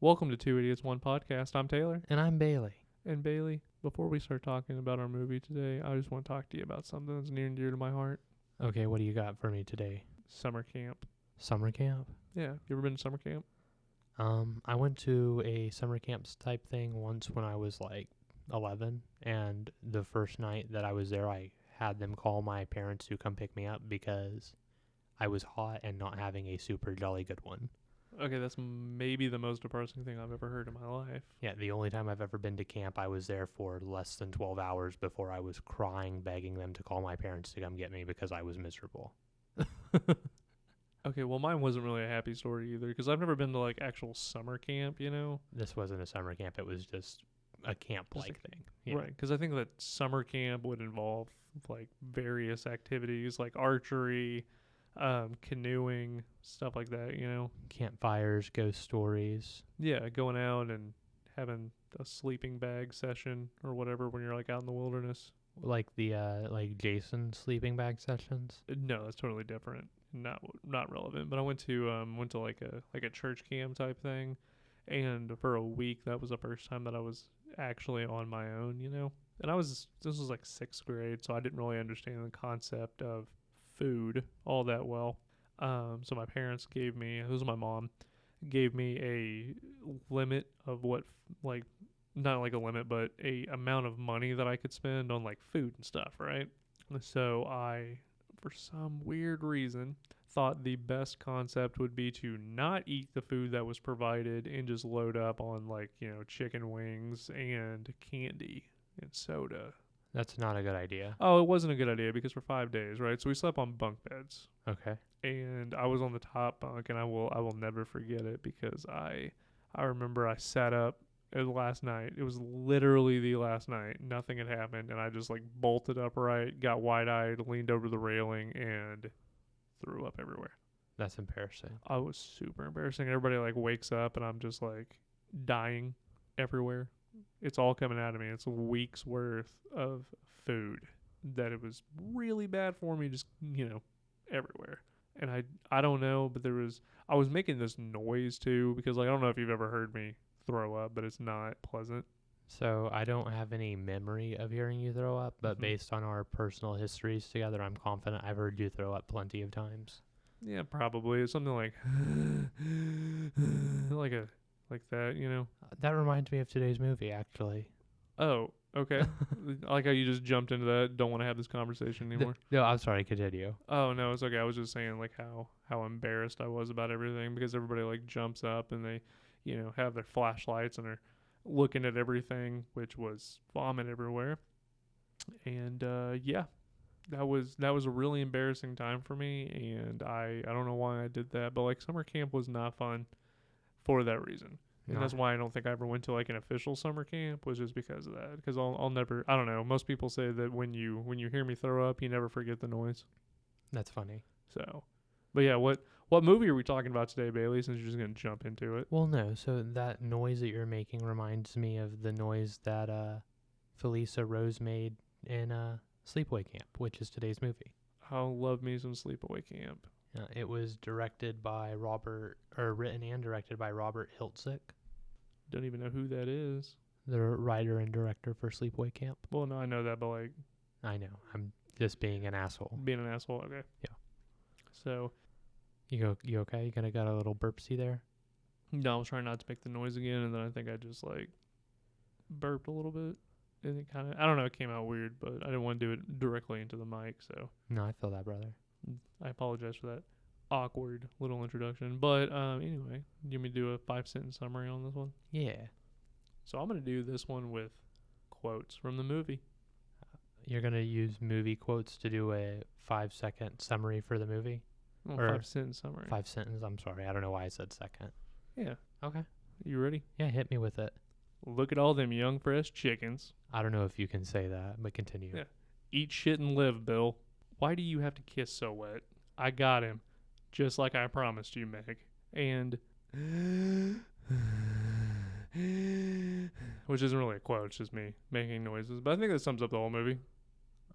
Welcome to Two Idiots, One Podcast. I'm Taylor. And I'm Bailey. And Bailey, before we start talking about our movie today, I just want to talk to you about something that's near and dear to my heart. Okay, what do you got for me today? Summer camp. Summer camp? Yeah, you ever been to summer camp? I went to a summer camps type thing once when I was like 11, and the first night that I was there, I had them call my parents to come pick me up because I was hot and not having a super jolly good one. Okay, that's maybe the most depressing thing I've ever heard in my life. Yeah, the only time I've ever been to camp, I was there for less than 12 hours before I was crying, begging them to call my parents to come get me because I was miserable. Okay, well, mine wasn't really a happy story either because I've never been to like actual summer camp, you know? This wasn't a summer camp. It was just a camp-like thing. Yeah. Right, because I think that summer camp would involve like various activities like archery, canoeing, stuff like that, you know? Campfires, ghost stories. Yeah, going out and having a sleeping bag session or whatever when you're like out in the wilderness. Like the like Jason sleeping bag sessions. No, that's totally different. Not relevant. But I went to like a church camp type thing, and for a week that was the first time that I was actually on my own, you know. And this was like 6th grade, so I didn't really understand the concept of food all that well. So my parents gave me, it was my mom, gave me a limit of what, like, not like a limit, but a amount of money that I could spend on like food and stuff, right? So I, for some weird reason, thought the best concept would be to not eat the food that was provided and just load up on like, you know, chicken wings and candy and soda. That's not a good idea. Oh, it wasn't a good idea because for 5 days, right? So we slept on bunk beds. Okay. And I was on the top bunk, and I will never forget it because I remember I sat up the last night. It was literally the last night. Nothing had happened, and I just like bolted upright, got wide-eyed, leaned over the railing, and threw up everywhere. That's embarrassing. I was super embarrassing. Everybody like wakes up, and I'm just like dying everywhere. It's all coming out of me. It's a week's worth of food that it was really bad for me, just, you know, everywhere. And I don't know, but I was making this noise too because like I don't know if you've ever heard me throw up, but it's not pleasant. So I don't have any memory of hearing you throw up, but based on our personal histories together, I'm confident I've heard you throw up plenty of times. Yeah, probably. It's something like like that, you know. That reminds me of today's movie, actually. Oh, okay. I like how you just jumped into that. Don't want to have this conversation anymore. No, I'm sorry. Continue. Oh no, it's okay. I was just saying like how embarrassed I was about everything because everybody like jumps up and they, you know, have their flashlights and are looking at everything, which was vomit everywhere. And yeah, that was a really embarrassing time for me, and I don't know why I did that, but like summer camp was not fun for that reason. And that's why I don't think I ever went to like an official summer camp, was just because of that. Because I'll never, I don't know. Most people say that when you hear me throw up, you never forget the noise. That's funny. So, but yeah, what movie are we talking about today, Bailey? Since you're just gonna jump into it. Well, no. So that noise that you're making reminds me of the noise that Felisa Rose made in Sleepaway Camp, which is today's movie. I'll love me some Sleepaway Camp. It was written and directed by Robert Hiltzik, Don't even know who that is. the writer and director for Sleepaway Camp. Well, no, I know that, but like I know. I'm just being an asshole. being an asshole. Okay. Yeah. So, You okay? You got a little burpsy there? no, I was trying not to make the noise again, and then I think I just like burped a little bit. And it kind of, I don't know, it came out weird, but I didn't want to do it directly into the mic, so No, I feel that, brother. I apologize for that awkward little introduction. But anyway, you want me to do a 5-sentence summary on this one? Yeah. So I'm going to do this one with quotes from the movie. You're going to use movie quotes to do a 5-second summary for the movie? Well, Or 5-sentence summary. 5 sentence. I'm sorry. I don't know why I said second. Yeah. Okay. You ready? Yeah, hit me with it. Look at all them young, fresh chickens. I don't know if you can say that, but continue. Yeah. Eat shit and live, Bill. Why do you have to kiss so wet? I got him. Just like I promised you, Meg. And which isn't really a quote, it's just me making noises. But I think that sums up the whole movie.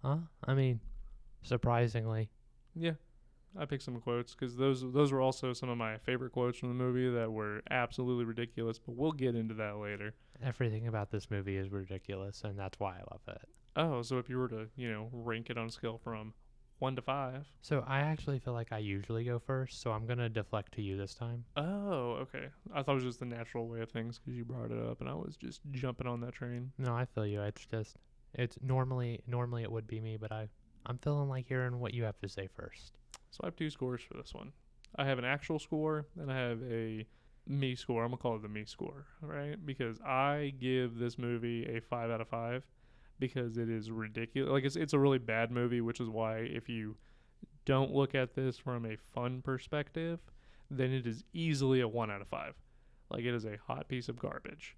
I mean, surprisingly. Yeah. I picked some quotes because those were also some of my favorite quotes from the movie that were absolutely ridiculous. But we'll get into that later. Everything about this movie is ridiculous, and that's why I love it. Oh, so if you were to rank it on a scale from 1 to 5. So I actually feel like I usually go first, so I'm gonna deflect to you this time. Oh, okay. I thought it was just the natural way of things because you brought it up, and I was just jumping on that train. No, I feel you. It's normally it would be me, but I'm feeling like hearing what you have to say first. So I have 2 scores for this one. I have an actual score and I have a me score. I'm gonna call it the me score, right? Because I give this movie a 5 out of 5 because it is ridiculous. Like it's a really bad movie, which is why if you don't look at this from a fun perspective, then it is easily a 1 out of 5. Like it is a hot piece of garbage.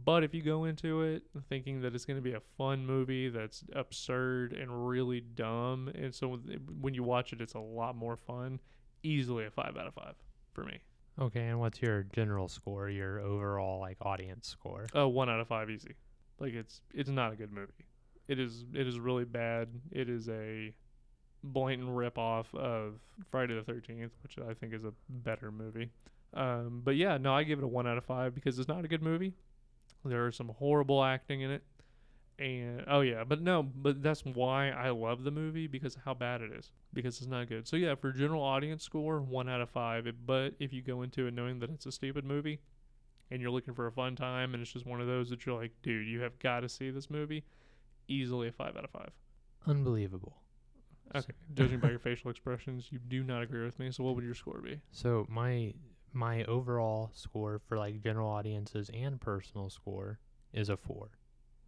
But if you go into it thinking that it's going to be a fun movie that's absurd and really dumb, and so when you watch it, it's a lot more fun, easily a 5 out of 5 for me. Okay, and what's your general score, your overall like audience score? 1 out of 5 easy. Like it's not a good movie. It is really bad. It is a blatant ripoff of Friday the 13th, which I think is a better movie. But yeah, no, I give it a 1 out of 5 because it's not a good movie. There is some horrible acting in it. And but that's why I love the movie, because of how bad it is, because it's not good. So yeah, for general audience score, 1 out of 5. But if you go into it knowing that it's a stupid movie and you're looking for a fun time and it's just one of those that you're like, dude, you have got to see this movie, easily a 5 out of 5. Unbelievable. Okay. Judging by your facial expressions, you do not agree with me. So what would your score be? So my overall score for like general audiences and personal score is a 4.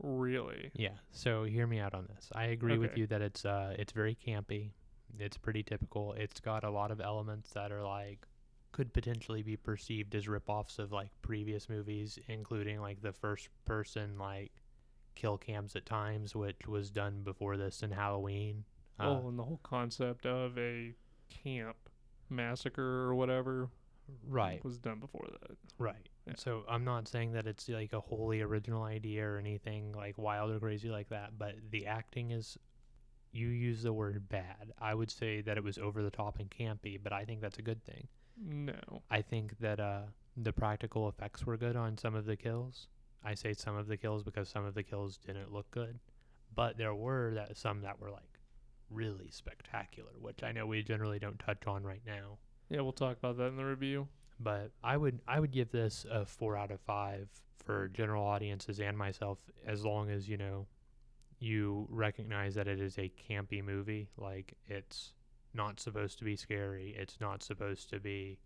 Really? Yeah. So hear me out on this. I agree with Okay. you that it's very campy. It's pretty typical. It's got a lot of elements that are like could potentially be perceived as ripoffs of like previous movies, including like the first person like kill cams at times, which was done before this in Halloween. And the whole concept of a camp massacre or whatever Right. was done before that. Right. Yeah. So I'm not saying that it's like a wholly original idea or anything like wild or crazy like that, but the acting is, you use the word bad. I would say that it was over the top and campy, but I think that's a good thing. No. I think that the practical effects were good on some of the kills. I say some of the kills because some of the kills didn't look good, but there were some that were like really spectacular, which I know we generally don't touch on right now. Yeah, we'll talk about that in the review. But I would give this a 4 out of 5 for general audiences and myself, as long as you recognize that it is a campy movie. Like, it's not supposed to be scary. It's not supposed to be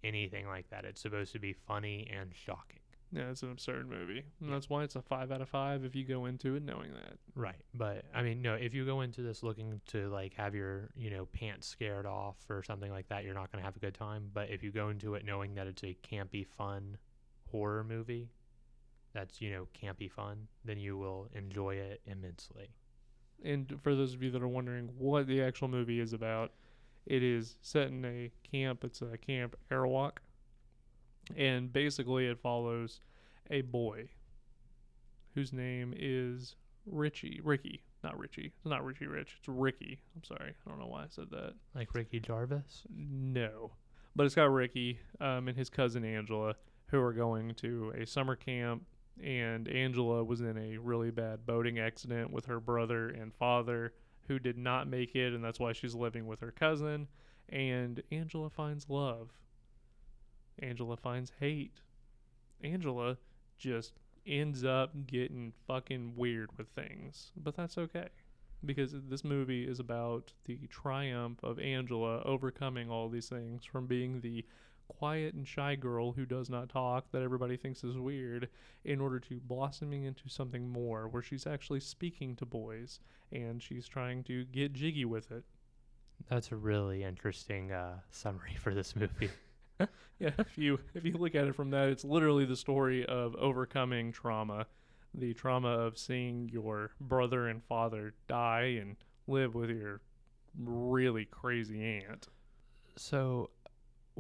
anything like that. It's supposed to be funny and shocking. Yeah, it's an absurd movie. And that's why it's a 5 out of 5 if you go into it knowing that. Right. But, I mean, no, if you go into this looking to, like, have your, pants scared off or something like that, you're not going to have a good time. But if you go into it knowing that it's a campy, fun horror movie that's, campy fun, then you will enjoy it immensely. And for those of you that are wondering what the actual movie is about, it is set in a camp. It's a Camp Airwalk. And basically it follows a boy whose name is Ricky. Not Richie. It's not Richie Rich. It's Ricky. I'm sorry. I don't know why I said that. Like Ricky Jarvis? No. But it's got Ricky and his cousin Angela, who are going to a summer camp. And Angela was in a really bad boating accident with her brother and father, who did not make it. And that's why she's living with her cousin. And Angela finds love. Angela finds hate. Angela just ends up getting fucking weird with things. But that's okay. Because this movie is about the triumph of Angela overcoming all these things, from being the quiet and shy girl who does not talk that everybody thinks is weird, in order to blossoming into something more, where she's actually speaking to boys and she's trying to get jiggy with it. That's a really interesting summary for this movie. Yeah, if you look at it from that, it's literally the story of overcoming trauma, the trauma of seeing your brother and father die and live with your really crazy aunt. So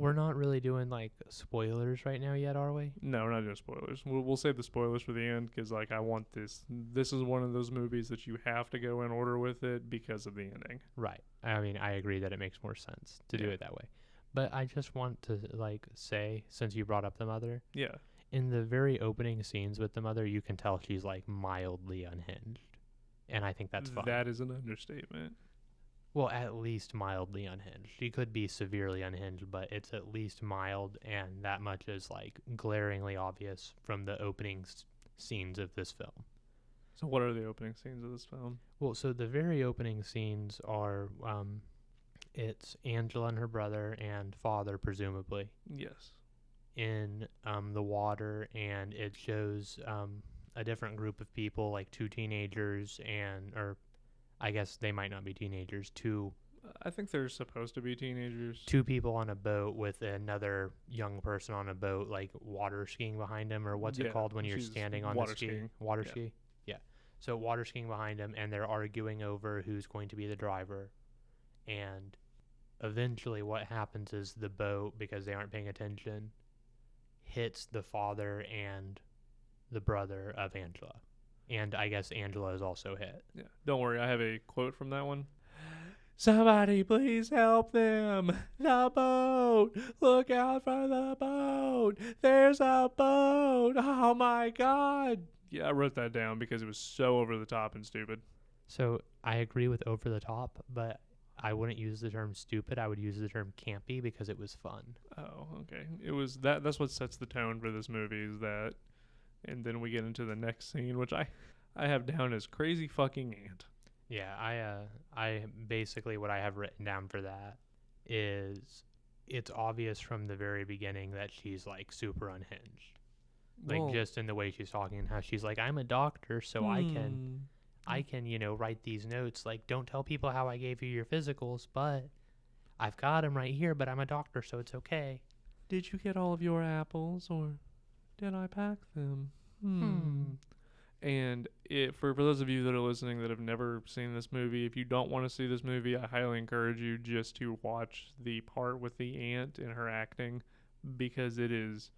we're not really doing like spoilers right now yet, are we? No, we're not doing spoilers. We'll save the spoilers for the end because like I want this. This is one of those movies that you have to go in order with it because of the ending. Right. I mean, I agree that it makes more sense to do Yeah. it that way. But I just want to like say, since you brought up the mother, Yeah. in the very opening scenes with the mother, you can tell she's like mildly unhinged, and I think that's fine. That is an understatement. Well, at least mildly unhinged. She could be severely unhinged, but it's at least mild, and that much is like glaringly obvious from the opening scenes of this film. So what are the opening scenes of this film? Well, so the very opening scenes are, it's Angela and her brother and father, presumably, Yes. in the water, and it shows a different group of people, like two teenagers or I guess they might not be teenagers, I think they're supposed to be teenagers. two people on a boat with another young person on a boat, like water skiing behind them, or what's it Yeah, called when you're she's standing on water the ski? skiing. Water Yeah. ski? Yeah. So water skiing behind them, and they're arguing over who's going to be the driver. And eventually what happens is the boat, because they aren't paying attention, hits the father and the brother of Angela. And I guess Angela is also hit. Yeah. Don't worry, I have a quote from that one. Somebody please help them. The boat. Look out for the boat. There's a boat. Oh my God. Yeah, I wrote that down because it was so over the top and stupid. So I agree with over the top, but I wouldn't use the term stupid. I would use the term campy because it was fun. Oh, okay. It was that's what sets the tone for this movie is that, and then we get into the next scene, which I have down as crazy fucking aunt. Yeah, I basically what I have written down for that is it's obvious from the very beginning that she's like super unhinged. Like Well, just in the way she's talking and how she's like, I'm a doctor, so I can, write these notes. Like, don't tell people how I gave you your physicals, but I've got them right here, but I'm a doctor, so it's okay. Did you get all of your apples or did I pack them? And for those of you that are listening that have never seen this movie, if you don't want to see this movie, I highly encourage you just to watch the part with the aunt and her acting because it is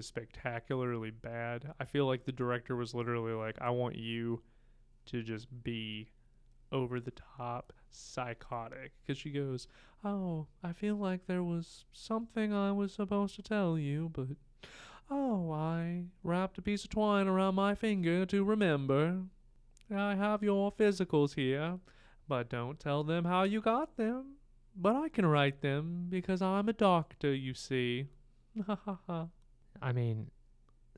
spectacularly bad. I feel like the director was literally like, I want you to just be over the top psychotic because she goes, oh, I feel like there was something I was supposed to tell you, but oh, I wrapped a piece of twine around my finger to remember. I have your physicals here, but don't tell them how you got them. But I can write them because I'm a doctor, you see. Ha ha ha. I mean,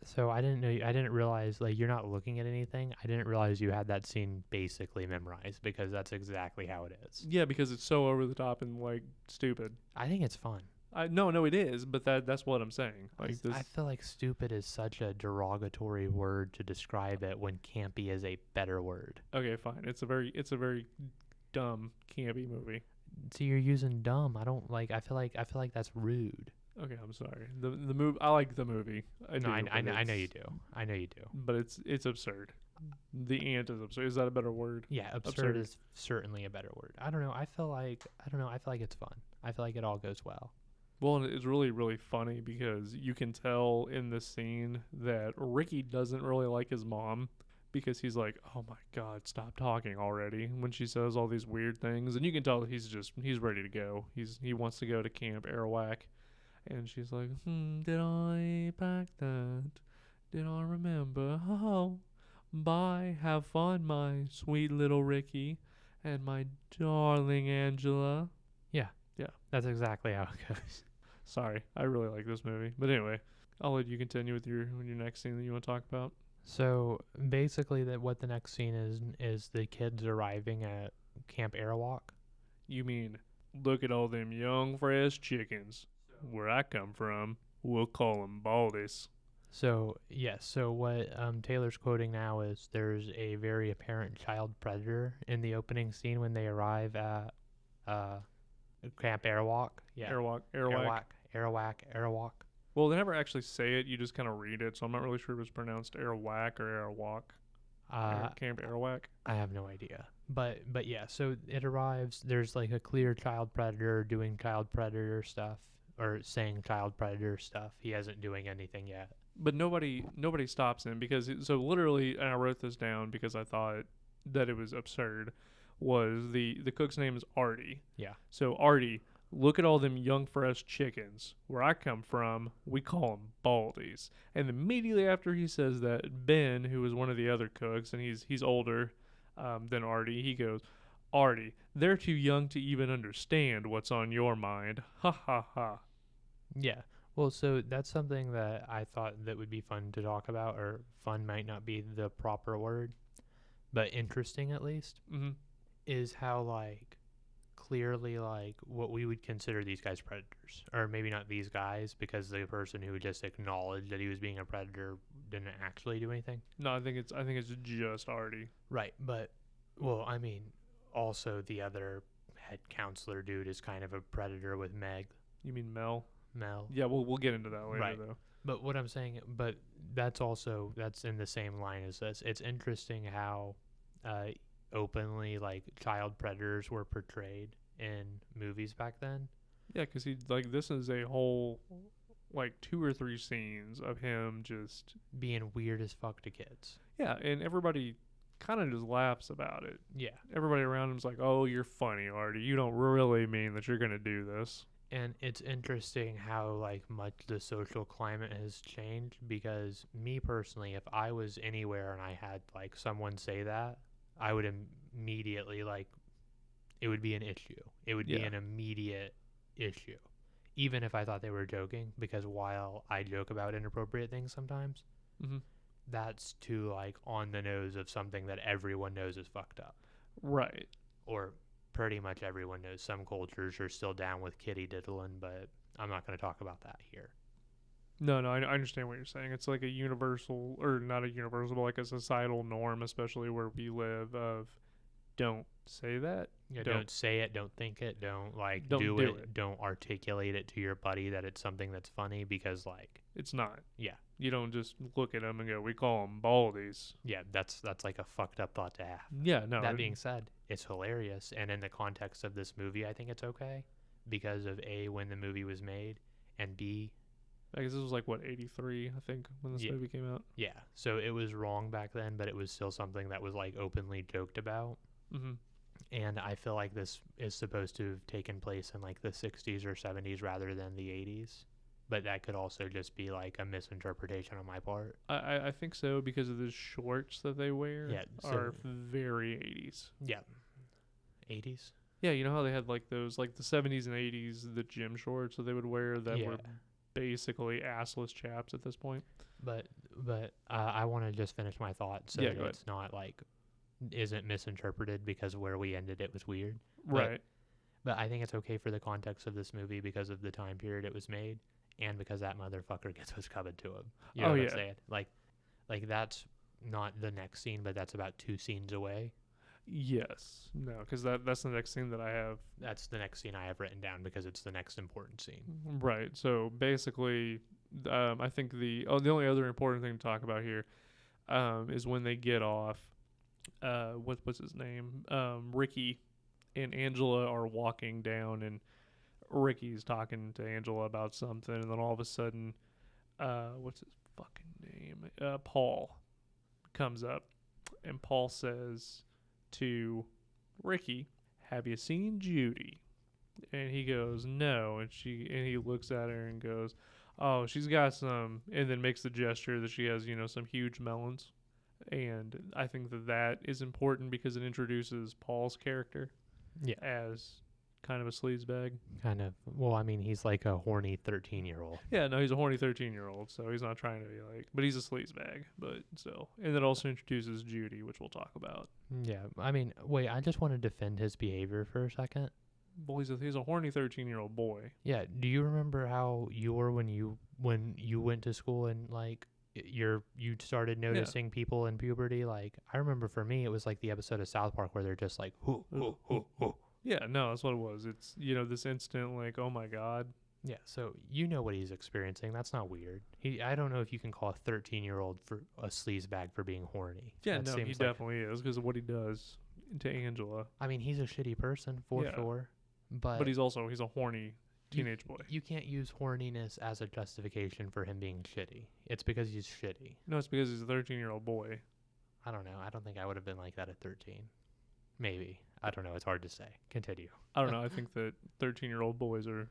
so I didn't realize, like, you're not looking at anything. I didn't realize you had that scene basically memorized because that's exactly how it is. Yeah, because it's so over the top and like stupid. I think it's fun. No, it is, but that's what I'm saying. Like this, I feel like stupid is such a derogatory word to describe it when campy is a better word. okay, fine. It's a very dumb, campy movie. So you're using dumb. I don't like. I feel like that's rude. Okay, I'm sorry. The movie, I like the movie. I know you do. I know you do. But it's absurd. The ant is absurd. Is that a better word? Yeah, absurd is certainly a better word. I don't know. I feel like it's fun. I feel like it all goes well. Well, and it's really, really funny because you can tell in this scene that Ricky doesn't really like his mom because he's like, oh my God, stop talking already when she says all these weird things. And you can tell he's ready to go. He wants to go to Camp Arawak. And she's like, did I pack that? Did I remember? Oh, bye. Have fun, my sweet little Ricky and my darling Angela. Yeah. Yeah. That's exactly how it goes. Sorry, I really like this movie. But anyway, I'll let you continue with your next scene that you want to talk about. So basically, what the next scene is the kids arriving at Camp Arawak. You mean, look at all them young, fresh chickens. Where I come from, we'll call them baldies. So, yes. So what Taylor's quoting now is there's a very apparent child predator in the opening scene when they arrive at Camp Arawak. Yeah. Arawak. Well, they never actually say it. You just kind of read it. So I'm not really sure if it's pronounced Arawak or Arawak. Camp Arawak. I have no idea. But yeah, so it arrives. There's like a clear child predator doing child predator stuff or saying child predator stuff. He isn't doing anything yet. But nobody stops him because so literally, and I wrote this down because I thought that it was absurd. Was the cook's name is Artie? Yeah. So Artie, look at all them young fresh chickens. Where I come from, we call them baldies. And immediately after he says that, Ben, who was one of the other cooks, and he's older than Artie, he goes, Artie, they're too young to even understand what's on your mind. Ha ha ha. Yeah. Well, so that's something that I thought that would be fun to talk about, or fun might not be the proper word, but interesting at least, Mm-hmm. is how, like, clearly, like, what we would consider these guys predators. Or maybe not these guys, because the person who just acknowledged that he was being a predator didn't actually do anything. No, I think it's just Artie. Right, but, well, I mean, also the other head counselor dude is kind of a predator with Meg. You mean Mel? Mel. Yeah, we'll get into that later Right. though. But what I'm saying, but that's in the same line as this. It's interesting how openly, like, child predators were portrayed in movies back then. Yeah, because this is a whole, like, 2 or 3 scenes of him just Being weird as fuck to kids. yeah, and everybody kind of just laughs about it. Yeah. Everybody around him's like, "Oh, you're funny, Artie. You don't really mean that you're gonna do this." And it's interesting how, like, much the social climate has changed, because me personally, if I was anywhere and I had, like, someone say that, I would immediately, like, it would be an issue. It would be Yeah. an immediate issue. Even if I thought they were joking, because while I joke about inappropriate things sometimes, Mm-hmm. that's too, like, on the nose of something that everyone knows is fucked up. Right. Or pretty much everyone knows. Some cultures are still down with kitty diddling, but I'm not going to talk about that here. No, I understand what you're saying. It's like a universal, or not a universal, but like a societal norm, especially where we live, of don't say that. Yeah, don't say it, don't think it, don't, like, Don't do do it, it. don't articulate it to your buddy that it's something that's funny, because, like, It's not. yeah, You don't just look at them and go, "We call them baldies." yeah, that's like a fucked up thought to have. Yeah, no. That being said, it's hilarious, and in the context of this movie, I think it's okay, because of A, when the movie was made, and B, I guess this was like what 83, I think, when this Yeah. movie came out. yeah, so it was wrong back then, but it was still something that was, like, openly joked about. Mm-hmm. And I feel like this is supposed to have taken place in, like, the 60s or 70s rather than the 80s. But that could also just be, like, a misinterpretation on my part. I think so, because of the shorts that they wear Yeah, are so- very 80s. Yeah. 80s? Yeah, you know how they had like those, like the 70s and 80s, the gym shorts that they would wear that Yeah. were basically assless chaps at this point. But I want to just finish my thought so Yeah, that go ahead. it's not, like, isn't misinterpreted, because where we ended it was weird. Right. But I think it's okay for the context of this movie because of the time period it was made, and because that motherfucker gets what's coming to him. You know Oh, what yeah. I'm saying? Like that's not the next scene, but that's about 2 scenes away. Yes. No, because that's the next scene that I have. That's the next scene I have written down because it's the next important scene. Right. So basically, I think the only other important thing to talk about here is when they get off. What's his name? Ricky and Angela are walking down, and Ricky's talking to Angela about something, and then all of a sudden, what's his fucking name? Paul comes up, and Paul says to Ricky, "Have you seen Judy?" And he goes, "No," and he looks at her and goes, "Oh, she's got some," and then makes the gesture that she has, some huge melons. And I think that is important because it introduces Paul's character Yeah. as kind of a sleazebag. Kind of. Well, I mean, he's like a horny 13-year-old. Yeah, no, he's a horny 13-year-old, so he's not trying to be like, but he's a sleazebag, but still. And it also introduces Judy, which we'll talk about. Yeah. I mean, wait, I just want to defend his behavior for a second. Well, he's a horny 13-year-old boy. Yeah. Do you remember how you were when you went to school and, like, you started noticing people in puberty? Like, I remember for me, it was like the episode of South Park where they're just like, hoo, hoo, hoo, hoo. Yeah, no, that's what it was. It's, this instant, like, oh my God. Yeah, so you know what he's experiencing. That's not weird. I don't know if you can call a 13-year-old for a sleazebag for being horny. Yeah, That no, he seems like- definitely is because of what he does to Angela. I mean, he's a shitty person for Yeah. sure, but But he's a horny teenage boy. You can't use horniness as a justification for him being shitty. It's because he's shitty. No, it's because he's a 13-year-old boy. I don't know. I don't think I would have been like that at 13. Maybe. I don't know. It's hard to say. Continue. I don't know. I think that 13-year-old boys are,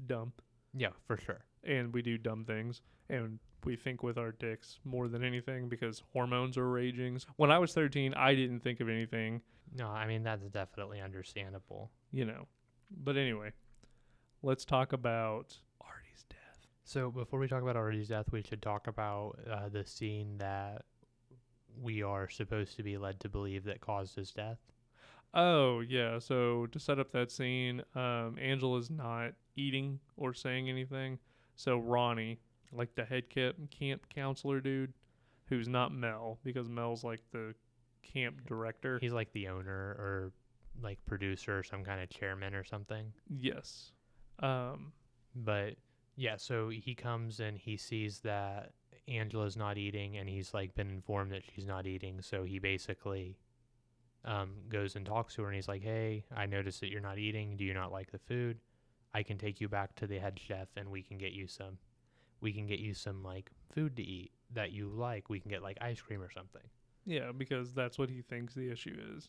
dumb. Yeah, for sure. And we do dumb things. And we think with our dicks more than anything because hormones are raging. When I was 13, I didn't think of anything. No, I mean, that's definitely understandable. But anyway, let's talk about Artie's death. So before we talk about Artie's death, we should talk about the scene that we are supposed to be led to believe that caused his death. Oh, yeah. So to set up that scene, Angela's not eating or saying anything. So Ronnie, like the head camp counselor dude, who's not Mel, because Mel's like the camp director. He's like the owner or like producer or some kind of chairman or something. Yes. But yeah, so he comes and he sees that Angela's not eating and he's like been informed that she's not eating. So he basically goes and talks to her and he's like, hey, I noticed that you're not eating. Do you not like the food? I can take you back to the head chef and we can get you some like food to eat that you like. We can get like ice cream or something. Yeah, because that's what he thinks the issue is.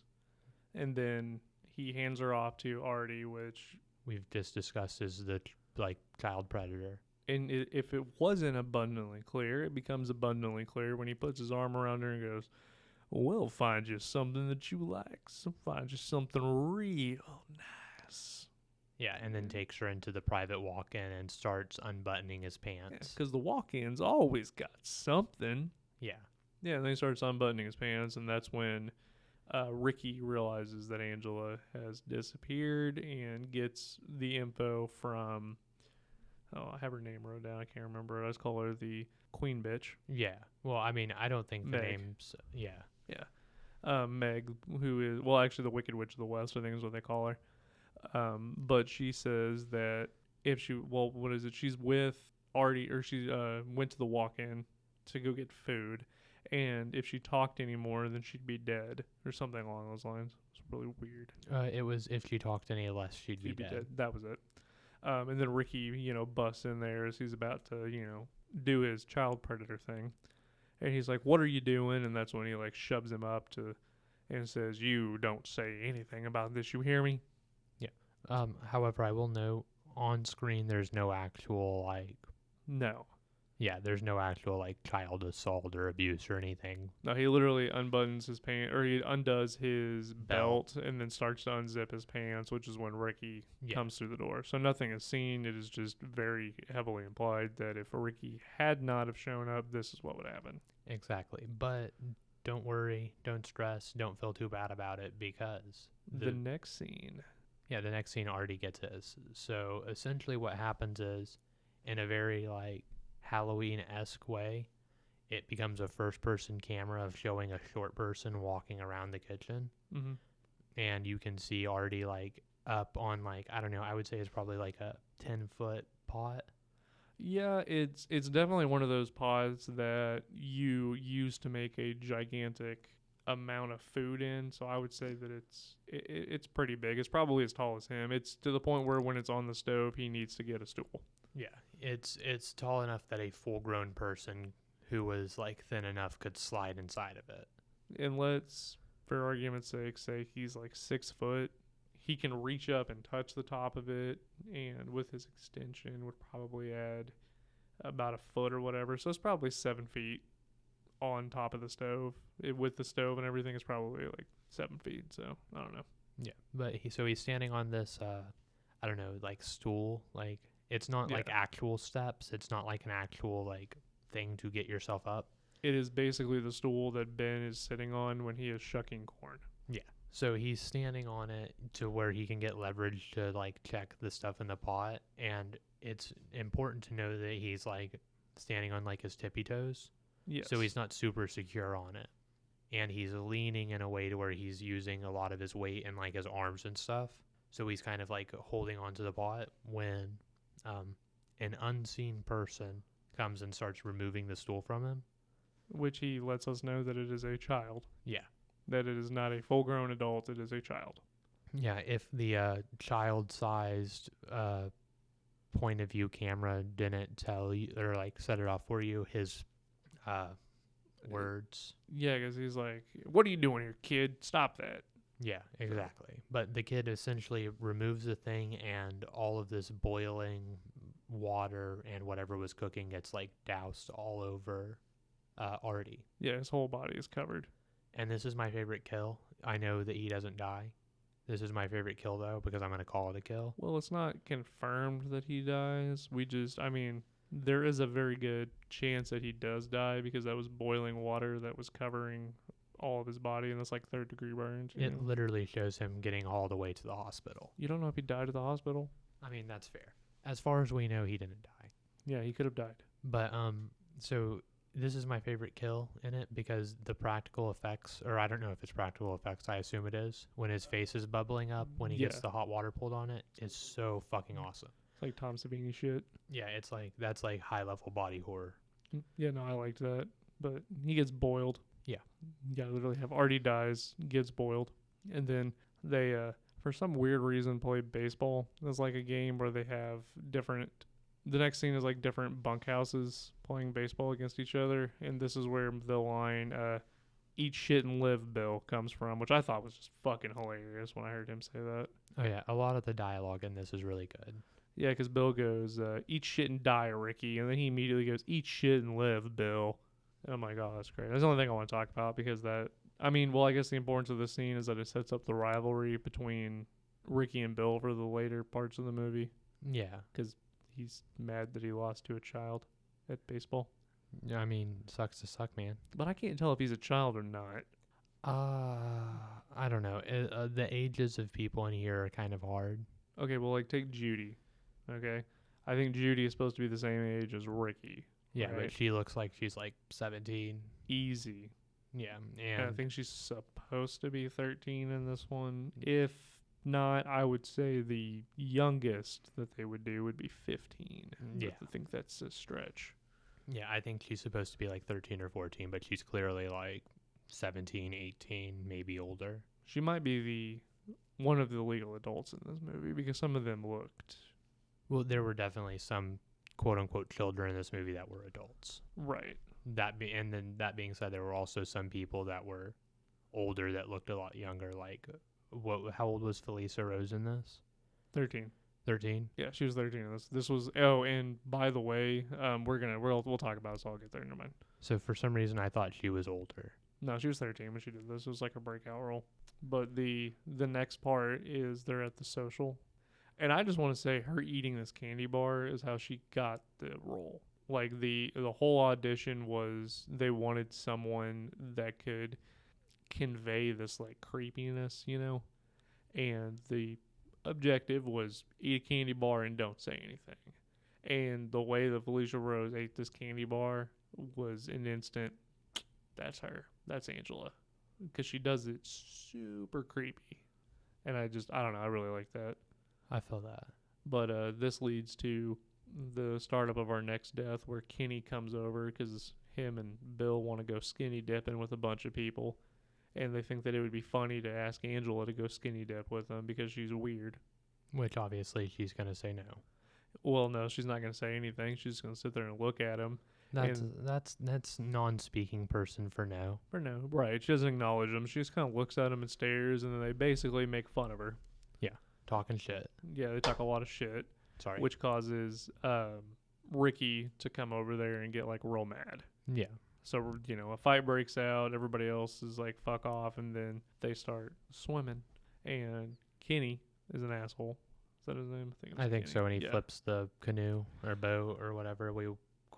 And then he hands her off to Artie, which we've just discussed as the like child predator. And if it wasn't abundantly clear, it becomes abundantly clear when he puts his arm around her and goes, we'll find you something that you like. So find you something real nice. Yeah, and then takes her into the private walk-in and starts unbuttoning his pants. Because the walk-in's always got something. Yeah. Yeah, and then he starts unbuttoning his pants, and that's when Ricky realizes that Angela has disappeared and gets the info from... Oh, I have her name wrote down. I can't remember it. I just call her the Queen Bitch. Yeah. Well, I mean, I don't think the name's... Yeah. Yeah. Meg, who is... Well, actually, the Wicked Witch of the West, I think is what they call her. But she says that if she... Well, what is it? She's with Artie, or she went to the walk-in to go get food. And if she talked anymore, then she'd be dead. Or something along those lines. It's really weird. It was if she talked any less, she'd be dead. That was it. And then Ricky, busts in there as he's about to, do his child predator thing. And he's like, what are you doing? And that's when he, like, shoves him up and says, you don't say anything about this. You hear me? Yeah. However, I will note, on screen, there's no actual, like... No. Yeah, there's no actual, like, child assault or abuse or anything. No, he literally unbuttons his pants, or he undoes his belt and then starts to unzip his pants, which is when Ricky comes through the door. So nothing is seen. It is just very heavily implied that if Ricky had not have shown up, this is what would happen. Exactly. But don't worry, don't stress, don't feel too bad about it, because... The next scene... Yeah, the next scene already gets his. So essentially what happens is, in a very, like, Halloween-esque way, it becomes a first-person camera of showing a short person walking around the kitchen. Mm-hmm. And you can see Artie, like, up on, like, I don't know, I would say it's probably like a 10-foot pot. Yeah, it's definitely one of those pots that you use to make a gigantic amount of food in. So I would say that it's pretty big. It's probably as tall as him. It's to the point where when it's on the stove, he needs to get a stool. Yeah, it's tall enough that a full-grown person who was, like, thin enough could slide inside of it. And let's, for argument's sake, say he's like 6 foot. He can reach up and touch the top of it, and with his extension would probably add about a foot or whatever. So it's probably 7 feet on top of the stove. With the stove and everything, it's probably like 7 feet. So I don't know. Yeah, but he's standing on this, I don't know, like stool. Like, it's not like actual steps. It's not like an actual like thing to get yourself up. It is basically the stool that Ben is sitting on when he is shucking corn. Yeah. So he's standing on it to where he can get leverage to like check the stuff in the pot. And it's important to know that he's like standing on like his tippy toes. Yes. So he's not super secure on it. And he's leaning in a way to where he's using a lot of his weight and like his arms and stuff. So he's kind of like holding onto the pot when an unseen person comes and starts removing the stool from him. Which he lets us know that it is a child. Yeah. That it is not a full-grown adult, it is a child. Yeah, if the child-sized point of view camera didn't tell you or like set it off for you his words. Yeah, because he's like, "What are you doing here, kid? Stop that." Yeah, exactly. But the kid essentially removes the thing, and all of this boiling water and whatever was cooking gets like doused all over Artie. Yeah, his whole body is covered. And this is my favorite kill. I know that he doesn't die. This is my favorite kill though, because I'm gonna call it a kill. Well, it's not confirmed that he dies. I mean, there is a very good chance that he does die because that was boiling water that was covering all of his body, and that's like 3rd-degree burns. It literally shows him getting all the way to the hospital. You don't know if he died at the hospital. I mean, that's fair. As far as we know, he didn't die. Yeah, he could have died. But so this is my favorite kill in it because the practical effects, or I don't know if it's practical effects, I assume it is, when his face is bubbling up when he gets the hot water pulled on it, is so fucking awesome. It's like Tom Savini shit. Yeah, it's like, that's like high level body horror. Yeah, no, I liked that. But he gets boiled. Yeah. Yeah, literally have Artie dies, gets boiled. And then they, for some weird reason, play baseball. It's like a game where they have the next scene is like different bunkhouses playing baseball against each other. And this is where the line, eat shit and live, Bill, comes from, which I thought was just fucking hilarious when I heard him say that. Oh, yeah. A lot of the dialogue in this is really good. Yeah, because Bill goes, eat shit and die, Ricky. And then he immediately goes, eat shit and live, Bill. And I'm like, oh, that's great. That's the only thing I want to talk about because I guess the importance of this scene is that it sets up the rivalry between Ricky and Bill for the later parts of the movie. Yeah. Because he's mad that he lost to a child at baseball. I mean, sucks to suck, man. But I can't tell if he's a child or not. I don't know. The ages of people in here are kind of hard. Okay, well, like, take Judy. Okay? I think Judy is supposed to be the same age as Ricky. Yeah, right? but she looks like she's like 17. Easy. Yeah, And I and think she's supposed to be 13 in this one. If not, I would say the youngest that they would do would be 15. Yeah. But I think that's a stretch. yeah, I think she's supposed to be like 13 or 14, but she's clearly like 17, 18, maybe older. She might be one of the legal adults in this movie because some of them looked Well, there were definitely some quote unquote children in this movie that were adults. right. And then that being said, there were also some people that were older that looked a lot younger. Like, how old was Felissa Rose in this? 13. 13. Yeah, she was 13 in this. This was and by the way, we'll talk about it, so I'll get there. Never mind. So for some reason, I thought she was older. No, she was 13 when she did this. It was like a breakout role. But the next part is they're at the social. And I just want to say her eating this candy bar is how she got the role. Like the whole audition was they wanted someone that could convey this like creepiness, you know? And the objective was eat a candy bar and don't say anything. And the way that Felicia Rose ate this candy bar was an instant, that's her. That's Angela. Because she does it super creepy. And I don't know, I really like that. I feel that. But this leads to the startup of our next death where Kenny comes over because him and Bill want to go skinny dipping with a bunch of people. And they think that it would be funny to ask Angela to go skinny dip with them because she's weird. Which obviously she's going to say no. Well, no, she's not going to say anything. She's going to sit there and look at him. That's non-speaking person for no. For no, right. She doesn't acknowledge him. She just kind of looks at him and stares, and then they basically make fun of her. Yeah, talking shit. Yeah, they talk a lot of shit. Sorry. Which causes Ricky to come over there and get like real mad. Yeah. So, you know, a fight breaks out. Everybody else is like, fuck off. And then they start swimming. And Kenny is an asshole. Is that his name? I think Kenny. so. And he flips the canoe or boat or whatever we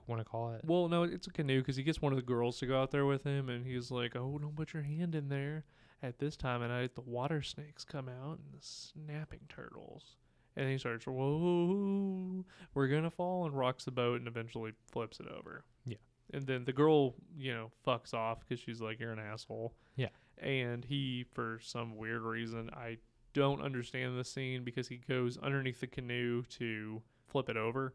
want to call it. Well, no, it's a canoe because he gets one of the girls to go out there with him. And he's like, oh, don't put your hand in there. At this time of night, the water snakes come out and the snapping turtles. And he starts, whoa, we're going to fall, and rocks the boat and eventually flips it over. Yeah. And then the girl, you know, fucks off because she's like, you're an asshole. Yeah. And he, for some weird reason, I don't understand the scene because he goes underneath the canoe to flip it over,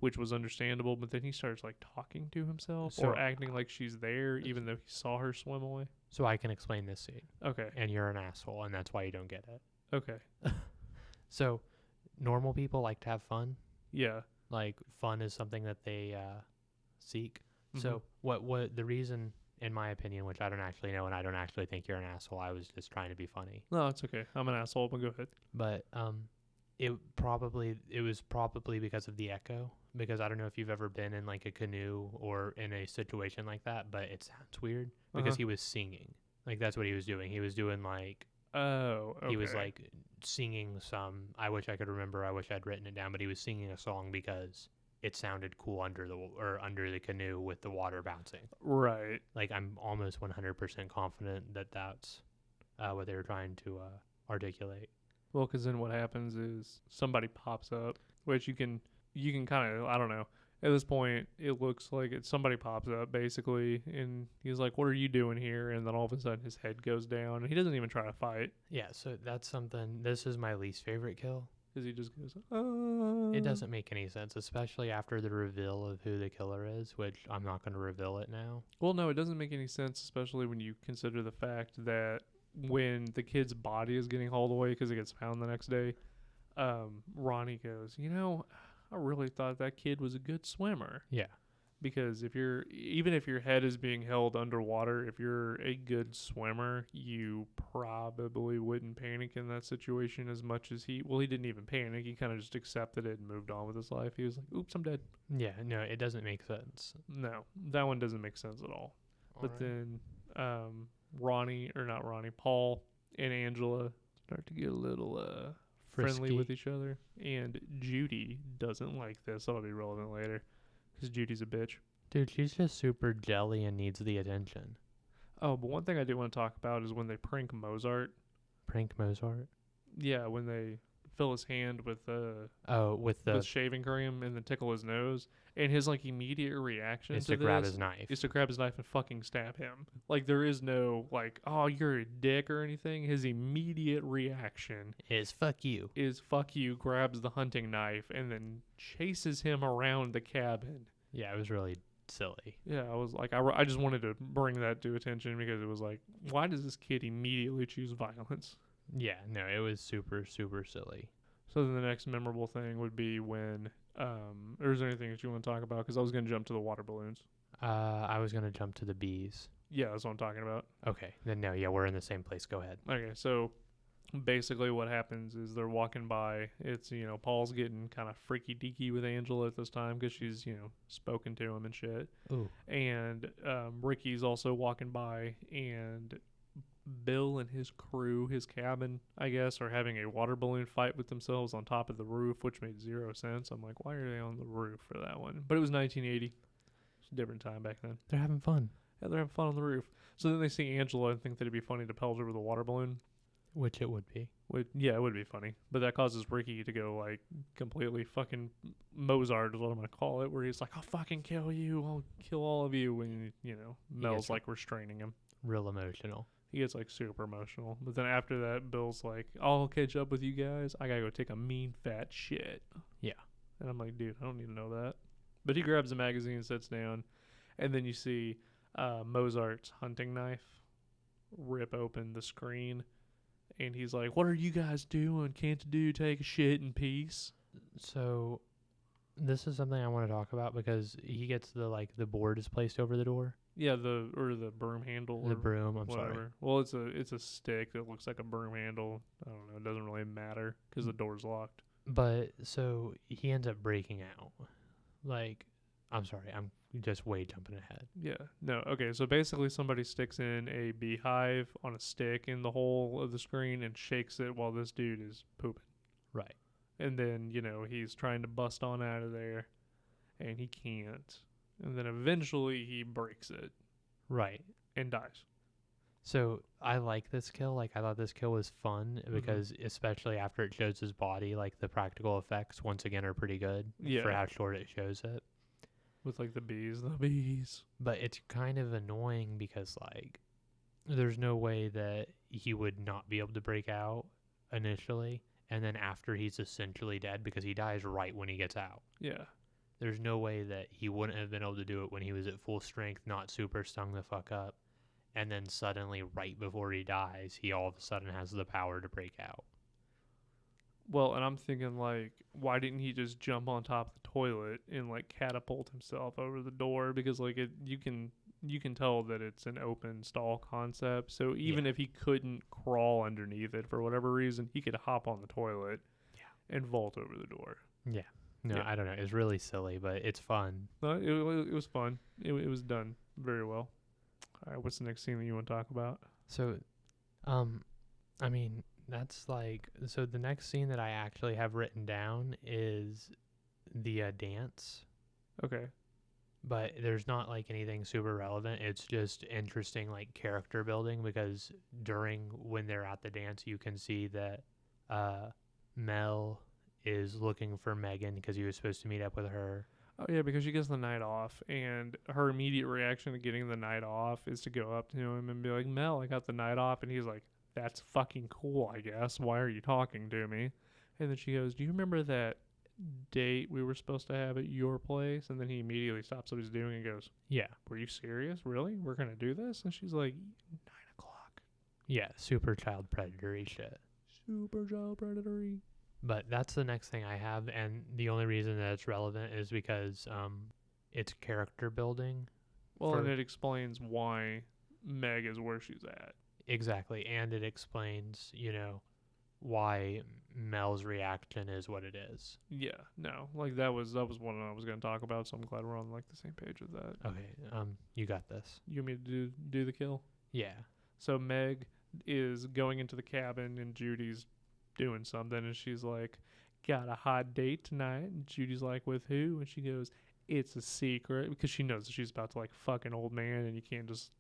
which was understandable. But then he starts like talking to himself or acting like she's there, even though he saw her swim away. So I can explain this scene. Okay. And you're an asshole, and that's why you don't get it. Okay. So normal people like to have fun. Yeah. Like fun is something that they seek. Mhm. So what the reason, in my opinion, which I don't actually know, and I don't actually think you're an asshole. I was just trying to be funny. No, it's okay. I'm an asshole, but go ahead. But it was probably because of the echo. Because I don't know if you've ever been in like a canoe or in a situation like that, but it sounds weird because he was singing. Like that's what he was doing. He was doing like Oh, okay. he was like singing some. I wish I could remember. I wish I'd written it down, but he was singing a song because it sounded cool under the canoe with the water bouncing. Right. Like I'm almost 100% confident that that's what they were trying to articulate. Well, because then what happens is somebody pops up, which you can kind of, I don't know. At this point, it looks like somebody pops up basically, and he's like, "What are you doing here?" And then all of a sudden, his head goes down, and he doesn't even try to fight Yeah, so that's something. This is my least favorite kill. because he just goes, "Ah." It doesn't make any sense, especially after the reveal of who the killer is, which I'm not going to reveal it now. Well, no, it doesn't make any sense, especially when you consider the fact that when the kid's body is getting hauled away because it gets found the next day, Ronnie goes, I really thought that kid was a good swimmer. Yeah. Because even if your head is being held underwater, if you're a good swimmer, you probably wouldn't panic in that situation as much as he didn't even panic. He kind of just accepted it and moved on with his life. He was like, "Oops, I'm dead." Yeah, no, it doesn't make sense. No, that one doesn't make sense at all. But then, Paul and Angela start to get a little friendly Frisky. with each other. And Judy doesn't like this. That'll be relevant later. Because Judy's a bitch. Dude, she's just super jelly and needs the attention. Oh, but one thing I do want to talk about is when they prank Mozart. Prank Mozart? Yeah, when they fill his hand with with shaving cream and then tickle his nose, and his like immediate reaction is to to grab this his knife. is to grab his knife and fucking stab him. Like there is no like, "Oh, you're a dick" or anything. His immediate reaction Is fuck you. is "fuck you," grabs the hunting knife and then chases him around the cabin. Yeah, it was really silly. Yeah, I was like, I just wanted to bring that to attention because it was like, why does this kid immediately choose violence? Yeah, no, it was super, super silly. So then the next memorable thing would be when, or is there anything that you want to talk about? Because I was going to jump to the water balloons. I was going to jump to the bees. Yeah, that's what I'm talking about. Okay, then no, yeah, we're in the same place. Go ahead. Okay, so basically what happens is they're walking by. It's, Paul's getting kind of freaky deaky with Angela at this time because she's, spoken to him and shit. Ooh. And Ricky's also walking by, and Bill and his crew, his cabin, I guess, are having a water balloon fight with themselves on top of the roof, which made zero sense. I'm like, why are they on the roof for that one? But it was 1980. It's a different time back then. They're having fun. Yeah, they're having fun on the roof. So then they see Angela and think that it'd be funny to pelt her with a water balloon. Which it would be. Yeah, it would be funny. But that causes Ricky to go, like, completely fucking Mozart is what I'm going to call it, where he's like, "I'll fucking kill you. I'll kill all of you." And, Mel's, like, restraining him. Real emotional. He gets, like, super emotional. But then after that, Bill's like, "I'll catch up with you guys. I got to go take a mean fat shit." Yeah. And I'm like, dude, I don't need to know that. But he grabs a magazine and sits down. And then you see Mozart's hunting knife rip open the screen. And he's like, "What are you guys doing? Can't you take a shit in peace?" So, this is something I want to talk about because he gets the board is placed over the door. Yeah, the broom handle. The broom, I'm whatever. sorry. Well, it's a stick that looks like a broom handle. I don't know. It doesn't really matter because the door's locked. But, so, he ends up breaking out. Like, I'm sorry, I'm just way jumping ahead. Yeah. No. Okay. So basically, somebody sticks in a beehive on a stick in the hole of the screen and shakes it while this dude is pooping. Right. And then, he's trying to bust on out of there, and he can't. And then eventually he breaks it. Right. And dies. So I like this kill. Like, I thought this kill was fun because especially after it shows his body, like the practical effects once again are pretty good for how short it shows it. With like the bees. But it's kind of annoying because like there's no way that he would not be able to break out initially, and then after he's essentially dead because he dies right when he gets out. Yeah. There's no way that he wouldn't have been able to do it when he was at full strength, not super stung the fuck up, and then suddenly right before he dies, he all of a sudden has the power to break out. Well, and I'm thinking like, why didn't he just jump on top of the toilet and like catapult himself over the door? Because like you can tell that it's an open stall concept. So Yeah. even if he couldn't crawl underneath it for whatever reason, he could hop on the toilet and vault over the door. Yeah. No, Yeah. I don't know. It's really silly, but it's fun. No, it was fun. It was done very well. All right, what's the next scene that you want to talk about? So, I mean, that's like, so the next scene that I actually have written down is the dance, Okay. but there's not like anything super relevant. It's just interesting, like character building, because during when they're at the dance, you can see that Mel is looking for Megan because he was supposed to meet up with her. Oh yeah, because she gets the night off, and her immediate reaction to getting the night off is to go up to him and be like, "Mel, I got the night off," and he's like, "That's fucking cool, I guess. Why are you talking to me?" And then she goes, "Do you remember that date we were supposed to have at your place?" And then he immediately stops what he's doing and goes, Yeah. "Were you serious? Really? We're gonna do this?" And she's like, 9 o'clock. Yeah, super child predatory shit. Super child predatory. But that's the next thing I have, and the only reason that it's relevant is because it's character building. Well, and it explains why Meg is where she's at. Exactly, and it explains, why Mel's reaction is what it is. Yeah, no, like that was one I was gonna talk about, so I'm glad we're on like the same page with that. Okay, you got this. You want me to do the kill? Yeah. So Meg is going into the cabin and Judy's doing something, and she's like, "Got a hot date tonight?" And Judy's like, "With who?" And she goes, "It's a secret," because she knows that she's about to like fuck an old man, and you can't just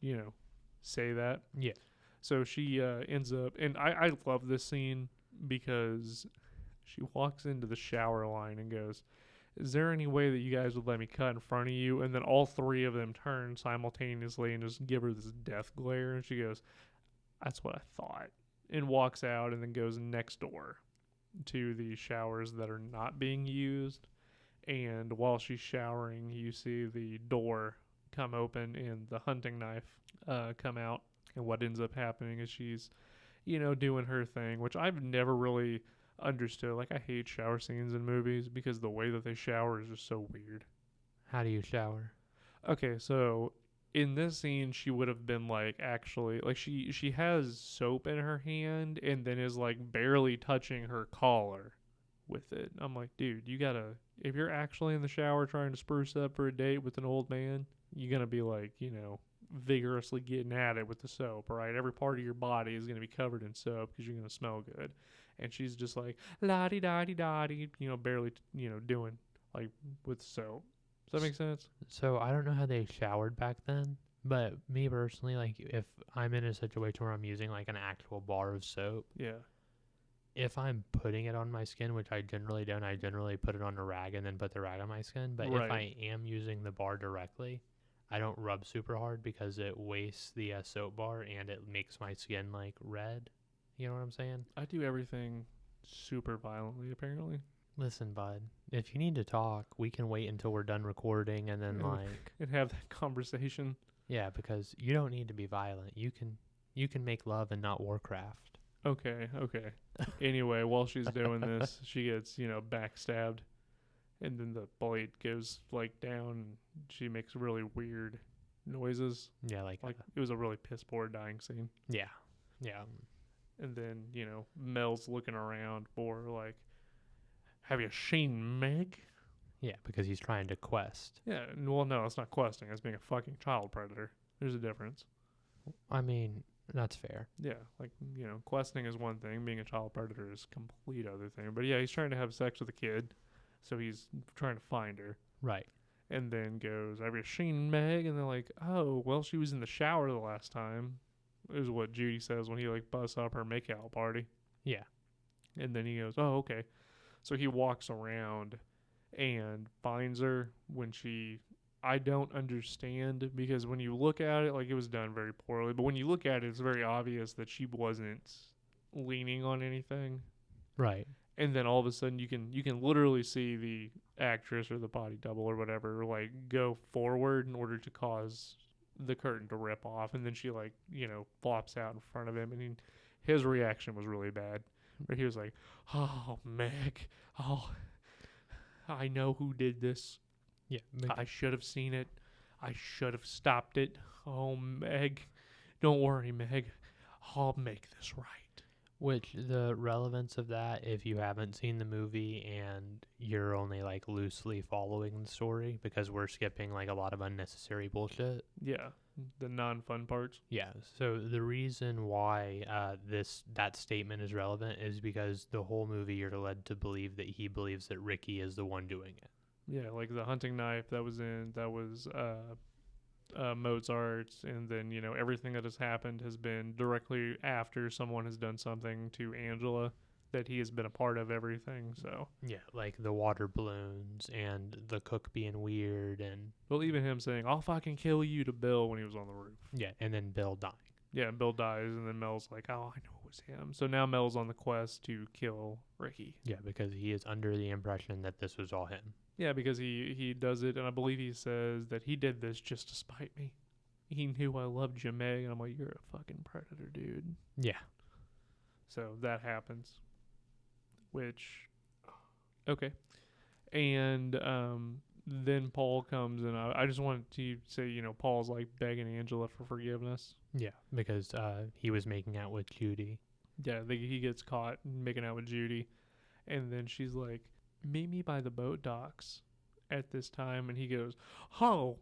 say that. Yeah. So she ends up, and I love this scene because she walks into the shower line and goes, "Is there any way that you guys would let me cut in front of you?" And then all three of them turn simultaneously and just give her this death glare. And she goes, "That's what I thought," and walks out and then goes next door to the showers that are not being used. And while she's showering, you see the door come open and the hunting knife come out. And what ends up happening is she's, doing her thing, which I've never really understood. Like, I hate shower scenes in movies because the way that they shower is just so weird. How do you shower? Okay, so in this scene, she would have been like, actually, like she has soap in her hand and then is like barely touching her collar with it. I'm like, dude, you gotta, if you're actually in the shower trying to spruce up for a date with an old man, you're gonna be like, vigorously getting at it with the soap, right? Every part of your body is going to be covered in soap because you're going to smell good. And she's just like, la-di-da-di-da-di, barely, doing like with soap. Does that make sense? So I don't know how they showered back then, but me personally, like if I'm in a situation where I'm using like an actual bar of soap, Yeah. if I'm putting it on my skin, which I generally don't, I generally put it on a rag and then put the rag on my skin. But Right. if I am using the bar directly, I don't rub super hard because it wastes the soap bar and it makes my skin like red. You know what I'm saying? I do everything super violently, apparently. Listen, bud, if you need to talk, we can wait until we're done recording and then like And have that conversation. yeah, because you don't need to be violent. You can make love and not Warcraft. Okay. Anyway, while she's doing this, she gets, backstabbed. And then the blade goes like down and she makes really weird noises. Yeah, like it was a really piss poor dying scene. yeah. And then, Mel's looking around for like, have you seen Meg? Yeah, because he's trying to quest. Yeah, well, no, it's not questing. It's being a fucking child predator. There's a difference. I mean, that's fair. Yeah, like, questing is one thing. Being a child predator is a complete other thing. But yeah, he's trying to have sex with a kid. So he's trying to find her. Right. And then goes, have you seen Meg? And they're like, oh, well, she was in the shower the last time. Is what Judy says when he like busts up her makeout party. Yeah. And then he goes, oh, okay. So he walks around and finds her when I don't understand because when you look at it, like it was done very poorly. But when you look at it, it's very obvious that she wasn't leaning on anything. Right. And then all of a sudden you can literally see the actress or the body double or whatever like go forward in order to cause the curtain to rip off, and then she like flops out in front of him, and his reaction was really bad where he was like, "Oh, Meg, oh, I know who did this. Yeah. I should have seen it. I should have stopped it. Oh, Meg, don't worry, Meg. I'll make this right." Which the relevance of that, if you haven't seen the movie and you're only like loosely following the story, because we're skipping like a lot of unnecessary bullshit. Yeah, the non-fun parts. Yeah. So the reason why that statement is relevant is because the whole movie you're led to believe that he believes that Ricky is the one doing it. Yeah, like the hunting knife that was Mozart's, and then everything that has happened has been directly after someone has done something to Angela, that he has been a part of everything. So Yeah, like the water balloons and the cook being weird and well, even him saying "I'll fucking kill you" to Bill when he was on the roof. yeah, and then Bill dying. Yeah, Bill dies, and then Mel's like, "Oh, I know it was him." So now Mel's on the quest to kill Ricky. Yeah, because he is under the impression that this was all him. Yeah, because he does it, and I believe he says that he did this just to spite me. He knew I loved you, Meg, and I'm like, "You're a fucking predator, dude." Yeah. So that happens. Which, okay. And then Paul comes, and I just wanted to say, Paul's like begging Angela for forgiveness. Yeah, because he was making out with Judy. Yeah, he gets caught making out with Judy. And then she's like, "Meet me by the boat docks at this time." And he goes, "Oh,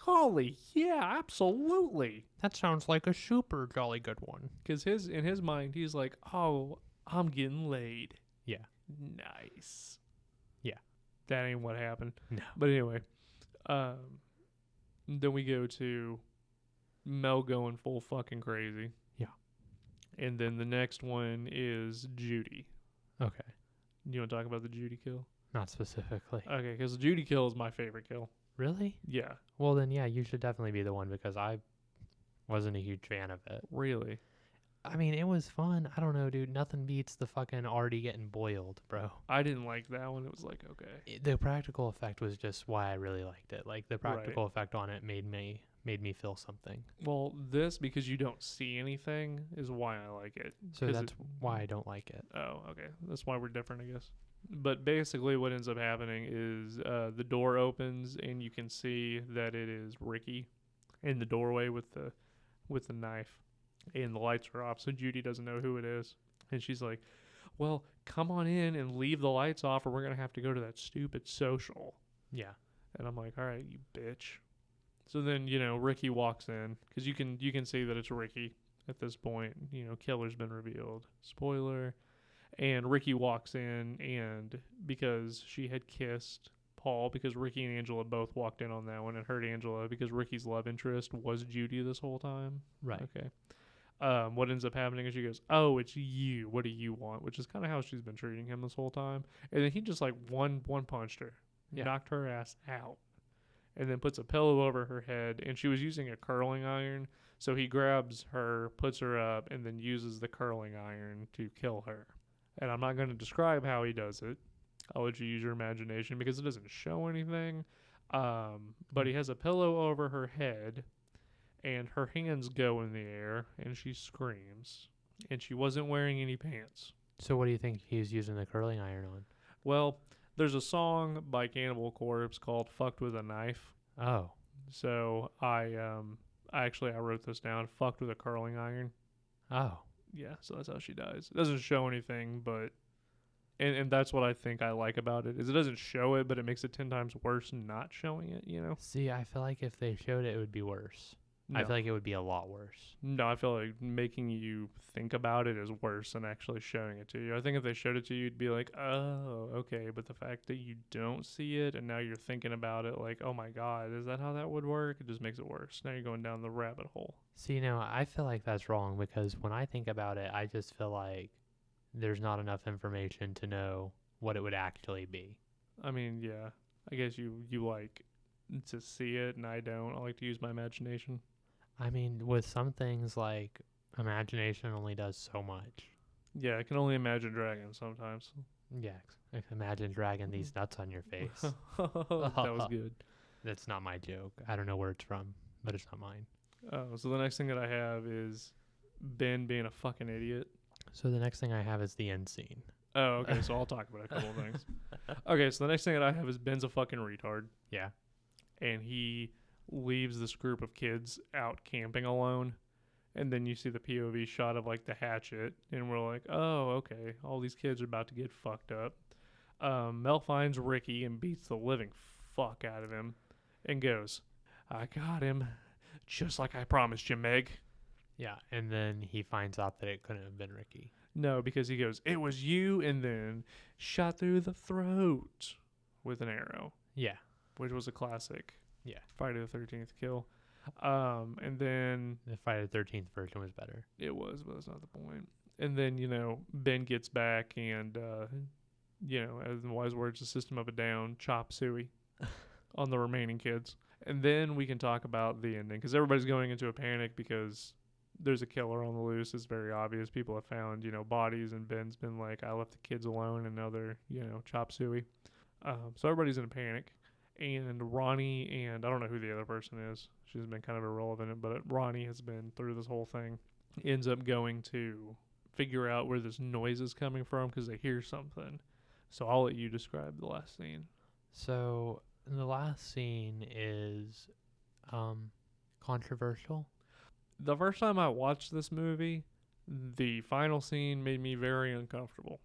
golly, yeah, absolutely." That sounds like a super jolly good one. Because in his mind, he's like, "Oh, I'm getting laid." Yeah. Nice. Yeah. That ain't what happened. No. But anyway, then we go to Mel going full fucking crazy. Yeah. And then the next one is Judy. Okay. You want to talk about the Judy kill? Not specifically. Okay, because the Judy kill is my favorite kill. Really? Yeah. Well, then, yeah, you should definitely be the one because I wasn't a huge fan of it. Really? I mean, it was fun. I don't know, dude. Nothing beats the fucking already getting boiled, bro. I didn't like that one. It was like, okay. The practical effect was just why I really liked it. Like, the practical effect on it made me feel something. Well, this, because you don't see anything, is why I like it. So that's why I don't like it. Oh, okay. That's why we're different, I guess. But basically what ends up happening is the door opens, and you can see that it is Ricky in the doorway with the knife. And the lights are off, so Judy doesn't know who it is. And she's like, "Well, come on in and leave the lights off, or we're going to have to go to that stupid social." Yeah. And I'm like, "All right, you bitch." So then, Ricky walks in, because you can see that it's Ricky at this point. Killer's been revealed. Spoiler. And Ricky walks in, and because she had kissed Paul, because Ricky and Angela both walked in on that one and hurt Angela, because Ricky's love interest was Judy this whole time. Right. Okay. What ends up happening is she goes, "Oh, it's you. What do you want?" Which is kind of how she's been treating him this whole time. And then he just like one punched her, knocked her ass out, and then puts a pillow over her head. And she was using a curling iron, so he grabs her, puts her up, and then uses the curling iron to kill her. And I'm not going to describe how he does it. I'll let you use your imagination because it doesn't show anything. But he has a pillow over her head, and her hands go in the air, and she screams. And she wasn't wearing any pants. So what do you think he's using the curling iron on? Well, there's a song by Cannibal Corpse called "Fucked with a Knife." Oh. So I wrote this down. Fucked with a curling iron. Oh. Yeah, so that's how she dies. It doesn't show anything, but and that's what I think I like about it, is it doesn't show it, but it makes it 10 times worse not showing it, See, I feel like if they showed it, it would be worse. No. I feel like it would be a lot worse. No, I feel like making you think about it is worse than actually showing it to you. I think if they showed it to you, you'd be like, "Oh, okay." But the fact that you don't see it and now you're thinking about it like, "Oh my God, is that how that would work?" It just makes it worse. Now you're going down the rabbit hole. See, no, I feel like that's wrong because when I think about it, I just feel like there's not enough information to know what it would actually be. I mean, yeah. I guess you like to see it, and I don't. I like to use my imagination. I mean, with some things, like, imagination only does so much. Yeah, I can only imagine dragons sometimes. Yeah, imagine dragging these nuts on your face. That was good. That's not my joke. I don't know where it's from, but it's not mine. Oh, so the next thing that I have is Ben being a fucking idiot. So the next thing I have is the end scene. Oh, okay. So I'll talk about a couple of things. Okay, so the next thing that I have is Ben's a fucking retard, Yeah. and he leaves this group of kids out camping alone. And then you see the POV shot of like the hatchet, and we're like, oh, okay, all these kids are about to get fucked up. Mel finds Ricky and beats the living fuck out of him and goes, I got him, just like I promised you, Meg. Yeah. And then he finds out that it couldn't have been Ricky. No, because he goes, it was you, and then shot through the throat with an arrow, Yeah. which was a classic Yeah. Friday the 13th kill. And then The Friday the 13th version was better. it was, but that's not the point. And then, Ben gets back and, as in wise words, the system of a down, chop suey on the remaining kids. And then we can talk about the ending, because everybody's going into a panic because there's a killer on the loose. It's very obvious. People have found, bodies, and Ben's been like, I left the kids alone, and now they're, chop suey. So everybody's in a panic. And Ronnie, and I don't know who the other person is. She's been kind of irrelevant, but Ronnie has been through this whole thing. Ends up going to figure out where this noise is coming from because they hear something. So I'll let you describe the last scene. So the last scene is controversial. The first time I watched this movie, the final scene made me very uncomfortable.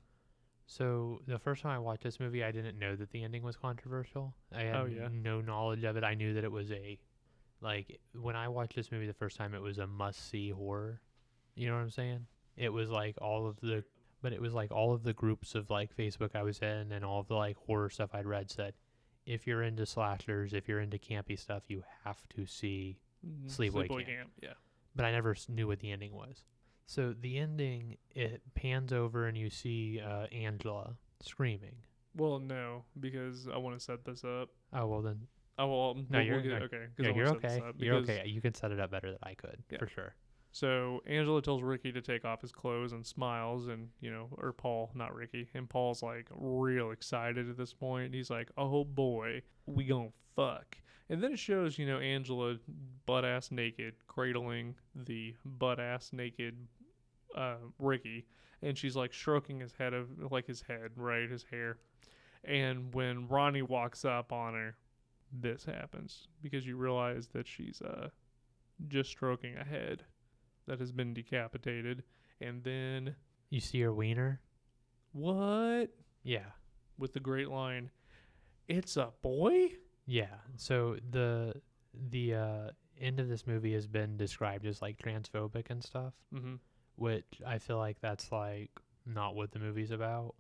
So the first time I watched this movie, I didn't know that the ending was controversial. I had no knowledge of it. I knew that it was when I watched this movie the first time, it was a must-see horror. You know what I'm saying? It was like all of the groups of like Facebook I was in and all of the like horror stuff I'd read said, if you're into slashers, if you're into campy stuff, you have to see Sleepaway Camp. Yeah. But I never knew what the ending was. So the ending, it pans over and you see Angela screaming. Well, no, because I want to set this up. Oh, well then. Oh, well, No, we'll get, okay. Yeah, you're okay. You're okay. You can set it up better than I could, for sure. So Angela tells Ricky to take off his clothes and smiles, and, or Paul, not Ricky. And Paul's like real excited at this point. He's like, oh boy, we gonna fuck. And then it shows, Angela butt-ass naked, cradling the butt-ass naked Ricky, and she's like stroking his head his head, right, his hair. And when Ronnie walks up on her, this happens because you realize that she's just stroking a head that has been decapitated. And then you see her wiener. What? Yeah. With the great line, "It's a boy." Yeah. So the end of this movie has been described as like transphobic and stuff. Mm-hmm. Which I feel like that's like not what the movie's about.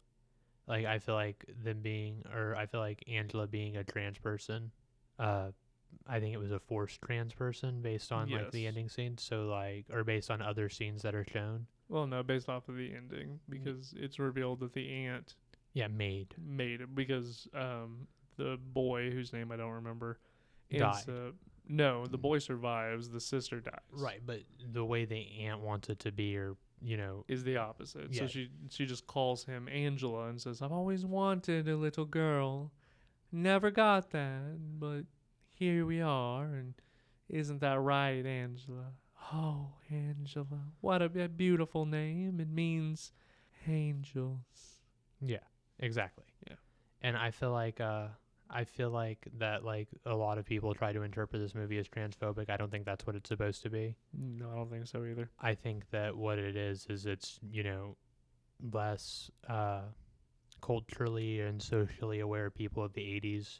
Like I feel like I feel like Angela being a trans person, I think it was a forced trans person based on like the ending scene. So like, or based on other scenes that are shown. Well, no, based off of the ending, because it's revealed that the aunt made it because the boy whose name I don't remember died. No, the boy survives. The sister dies. Right, but the way the aunt wants it to be, or is the opposite. Yeah. So she just calls him Angela and says, "I've always wanted a little girl, never got that, but here we are, and isn't that right, Angela? Oh, Angela, what a beautiful name! It means angels." Yeah, exactly. Yeah, and I feel like that like a lot of people try to interpret this movie as transphobic. I don't think that's what it's supposed to be. No, I don't think so either. I think that what it is it's less culturally and socially aware people of the 80s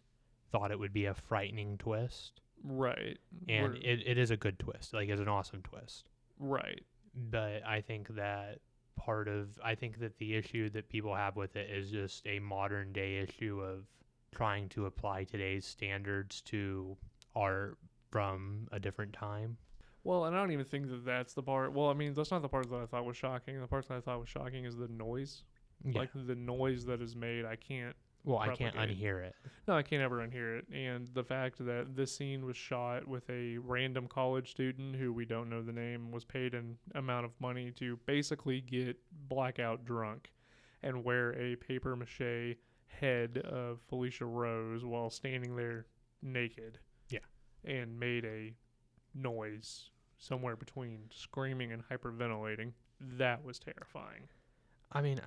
thought it would be a frightening twist. Right. And it is a good twist. Like, it's an awesome twist. Right. But I think that the issue that people have with it is just a modern day issue of trying to apply today's standards to art from a different time. Well, and I don't even think that that's the part. Well, I mean, that's not the part that I thought was shocking. The part that I thought was shocking is the noise. Yeah. Like, the noise that is made, I can't. Well, I can't unhear it. No, I can't ever unhear it. And the fact that this scene was shot with a random college student who we don't know the name was paid an amount of money to basically get blackout drunk and wear a paper mache head of Felicia Rose while standing there naked. Yeah. And made a noise somewhere between screaming and hyperventilating. that was terrifying. I mean,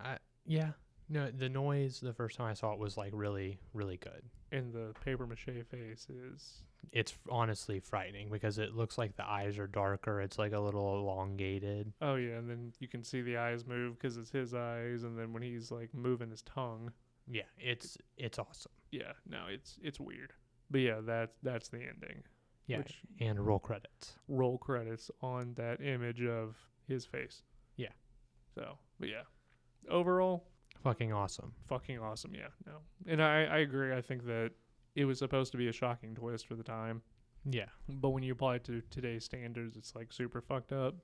yeah. No, the noise the first time I saw it was like really, really good. And the paper mache face is... It's honestly frightening because it looks like the eyes are darker. It's like a little elongated. Oh, yeah, and then you can see the eyes move because it's his eyes, and then when he's, like, moving his tongue... Yeah, it's awesome. Yeah, no, it's weird. But yeah, that's the ending. Yeah, Which, and roll credits. roll credits on that image of his face. Yeah. So, but yeah. Overall, Fucking awesome. fucking awesome, yeah. No. And I agree. I think that it was supposed to be a shocking twist for the time. Yeah. But when you apply it to today's standards, it's like super fucked up.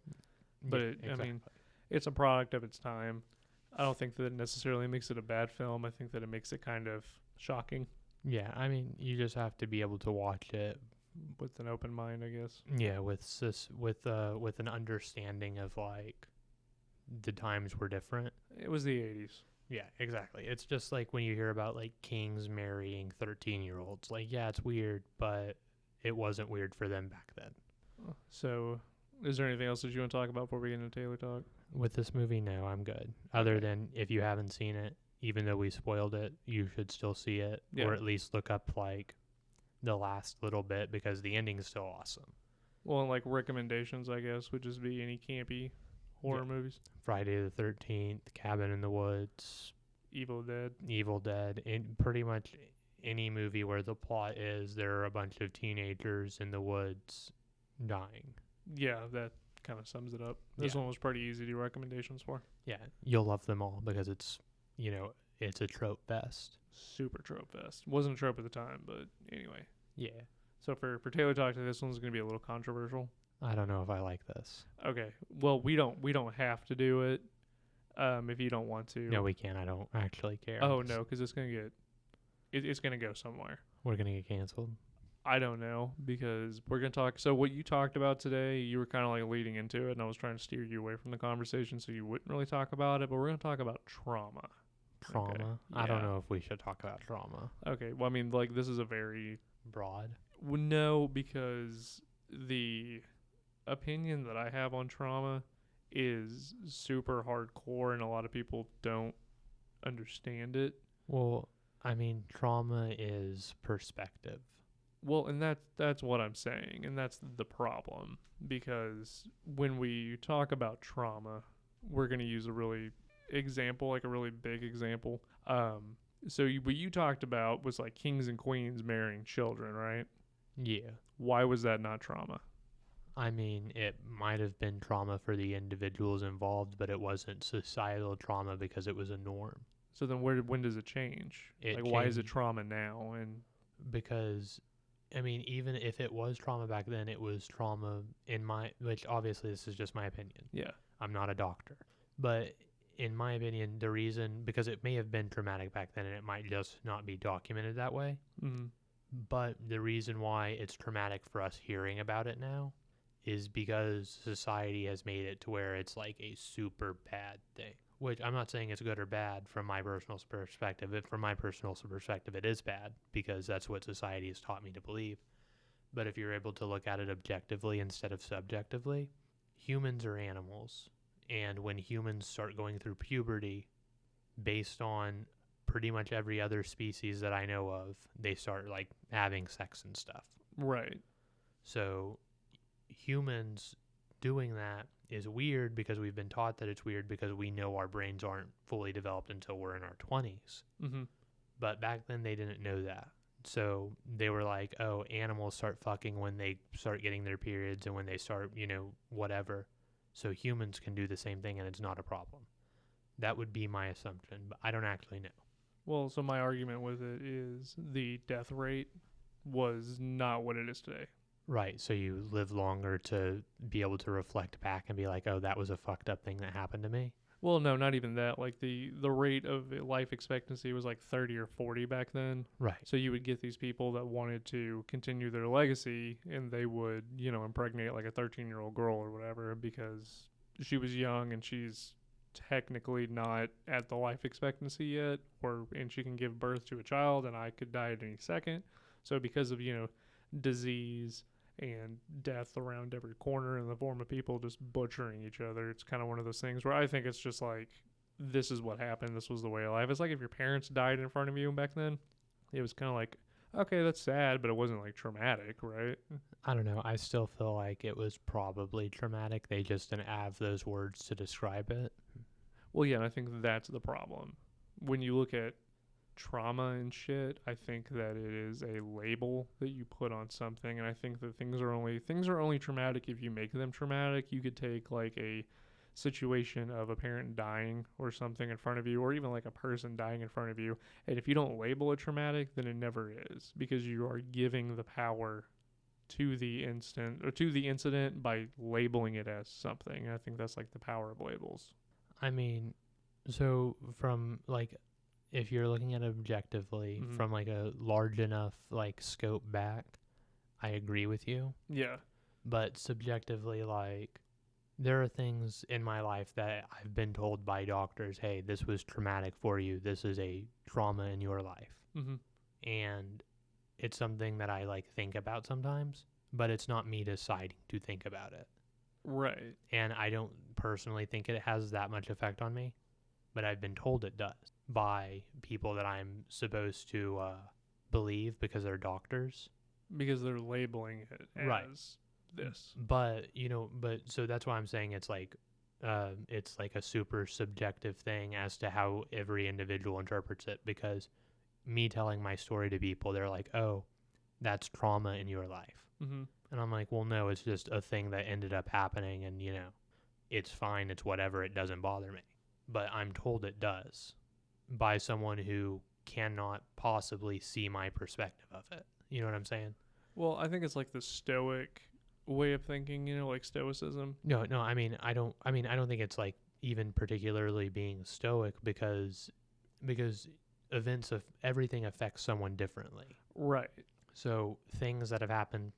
But yeah, I mean, it's a product of its time. I don't think that it necessarily makes it a bad film. I think that it makes it kind of shocking yeah, I mean, you just have to be able to watch it. with an open mind, I guess. Yeah, with an understanding of like the times were different. It was the 80s. Yeah, exactly. It's just like when you hear about like kings marrying 13-year-olds. Like, yeah, it's weird, but it wasn't weird for them back then. So, is there anything else that you want to talk about before we get into Taylor Talk? With this movie, no, I'm good. Other than if you haven't seen it, even though we spoiled it, you should still see it, Yeah. or at least look up like the last little bit because the ending is still awesome. Well, like recommendations, I guess, would just be any campy horror movies. Friday the 13th, Cabin in the Woods, Evil Dead. Evil Dead, and pretty much any movie where the plot is there are a bunch of teenagers in the woods dying. Yeah, that kind of sums it up. This Yeah. one was pretty easy to do recommendations for. Yeah, you'll love them all because it's, you know, it's a trope fest. Super trope fest. Wasn't a trope at the time, but anyway. Yeah. So for Taylor Talk, this one's going to be a little controversial. I don't know if I like this. Okay. Well, we don't have to do it. If you don't want to. No, we can't. I don't actually care. Oh no, because it's gonna get. It's gonna go somewhere. We're going to get canceled. I don't know because we're gonna talk. So what you talked about today, you were kind of like leading into it, and I was trying to steer you away from the conversation so you wouldn't really talk about it. But we're gonna talk about trauma. Trauma? Okay. I don't Yeah. know if we should talk about trauma. Okay. Well, I mean, like this is a very Broad? no, because the opinion that I have on trauma is super hardcore, and a lot of people don't understand it. Well, I mean, trauma is perspective. Well, and that's what I'm saying, and that's the problem, because when we talk about trauma, we're going to use a really example, like a really big example. So what you talked about was like kings and queens marrying children, right? Yeah. Why was that not trauma? I mean, it might have been trauma for the individuals involved, but it wasn't societal trauma because it was a norm. So then when does it change? It Like why is it changed. trauma now? And Because, I mean, even if it was trauma back then, it was trauma which obviously this is just my opinion. yeah. I'm not a doctor. But in my opinion, the reason, because it may have been traumatic back then and it might just not be documented that way, Mm-hmm. but the reason why it's traumatic for us hearing about it now is because society has made it to where it's like a super bad thing. Which I'm not saying it's good or bad from my personal perspective. From my personal perspective, it is bad because that's what society has taught me to believe. But if you're able to look at it objectively instead of subjectively, humans are animals. And when humans start going through puberty, based on pretty much every other species that I know of, they start like having sex and stuff. Right. So humans doing that is weird because we've been taught that it's weird because we know our brains aren't fully developed until we're in our 20s. Mm-hmm. But back then they didn't know that. So they were like, oh, animals start fucking when they start getting their periods and when they start, whatever. So humans can do the same thing and it's not a problem. That would be my assumption, but I don't actually know. Well, so my argument with it is the death rate was not what it is today. Right, so you live longer to be able to reflect back and be like, oh, that was a fucked up thing that happened to me. Well, no, not even that. Like the rate of life expectancy was like 30 or 40 back then. Right. So you would get these people that wanted to continue their legacy, and they would, impregnate like a 13-year-old girl or whatever because she was young and she's technically not at the life expectancy yet, and she can give birth to a child, and I could die at any second. So because of disease and death around every corner in the form of people just butchering each other. It's kind of one of those things where I think it's just like, this is what happened. This was the way of life. It's like if your parents died in front of you back then, it was kind of like, okay, that's sad, but it wasn't like traumatic, right? I don't know. I still feel like it was probably traumatic. They just didn't have those words to describe it. Well, yeah, and I think that's the problem. When you look at trauma and shit, I think that it is a label that you put on something, and I think that things are only traumatic if you make them traumatic. You could take like a situation of a parent dying or something in front of you, or even like a person dying in front of you, and if you don't label it traumatic, then it never is, because you are giving the power to the incident by labeling it as something. And I think that's like the power of labels. I mean, so from like, if you're looking at it objectively from like a large enough like scope back, I agree with you. Yeah. But subjectively, like, there are things in my life that I've been told by doctors, hey, this was traumatic for you. This is a trauma in your life. And it's something that I like think about sometimes, but it's not me deciding to think about it. Right. And I don't personally think it has that much effect on me, but I've been told it does by people that I'm supposed to believe because they're doctors. Because they're labeling it as this. But, so that's why I'm saying it's like a super subjective thing as to how every individual interprets it, because me telling my story to people, they're like, oh, that's trauma in your life. And I'm like, well, no, it's just a thing that ended up happening, and, it's fine, it's whatever, it doesn't bother me. But I'm told it does by someone who cannot possibly see my perspective of it. You know what I'm saying? Well, I think it's like the stoic way of thinking, like stoicism. No, I don't think it's like even particularly being stoic, because events of everything affects someone differently. Right. So things that have happened,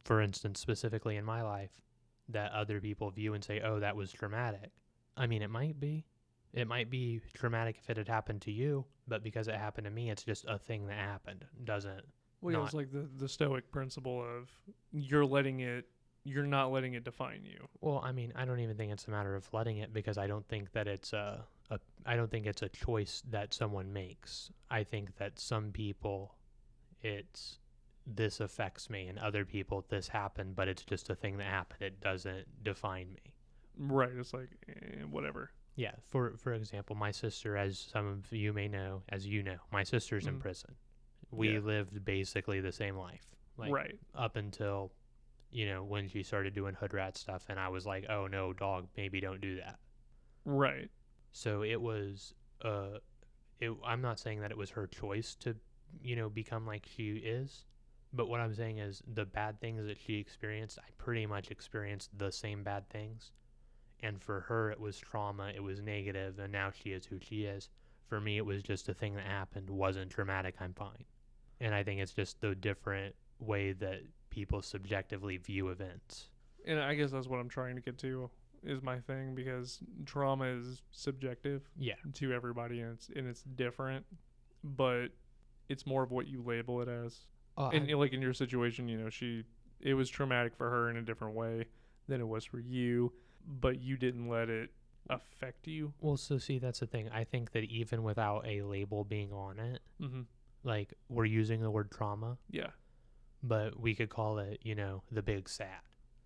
for instance, specifically in my life, that other people view and say, oh, that was traumatic. I mean, it might be. It might be traumatic if it had happened to you, but because it happened to me, it's just a thing that happened. Doesn't. Well, yeah, it's like the stoic principle of you're not letting it define you. Well, I mean, I don't even think it's a matter of letting it, because I don't think that it's I don't think it's a choice that someone makes. I think that some people, it's, this affects me, and other people, this happened, but it's just a thing that happened. It doesn't define me. Right. It's like, whatever. Yeah. For example, my sister, as some of you may know, my sister's in prison. We lived basically the same life. Like, right. Up until, when she started doing hood rat stuff, and I was like, oh no, dog, maybe don't do that. Right. So it was, I'm not saying that it was her choice to, become like she is. But what I'm saying is the bad things that she experienced, I pretty much experienced the same bad things. And for her, it was trauma, it was negative, and now she is who she is. For me, it was just a thing that happened, wasn't traumatic, I'm fine. And I think it's just the different way that people subjectively view events. And I guess that's what I'm trying to get to, is my thing, because trauma is subjective to everybody, and it's different, but it's more of what you label it as. And like in your situation, it was traumatic for her in a different way than it was for you, but you didn't let it affect you. Well, so see, that's the thing. I think that even without a label being on it, like, we're using the word trauma. Yeah. But we could call it, the big sad.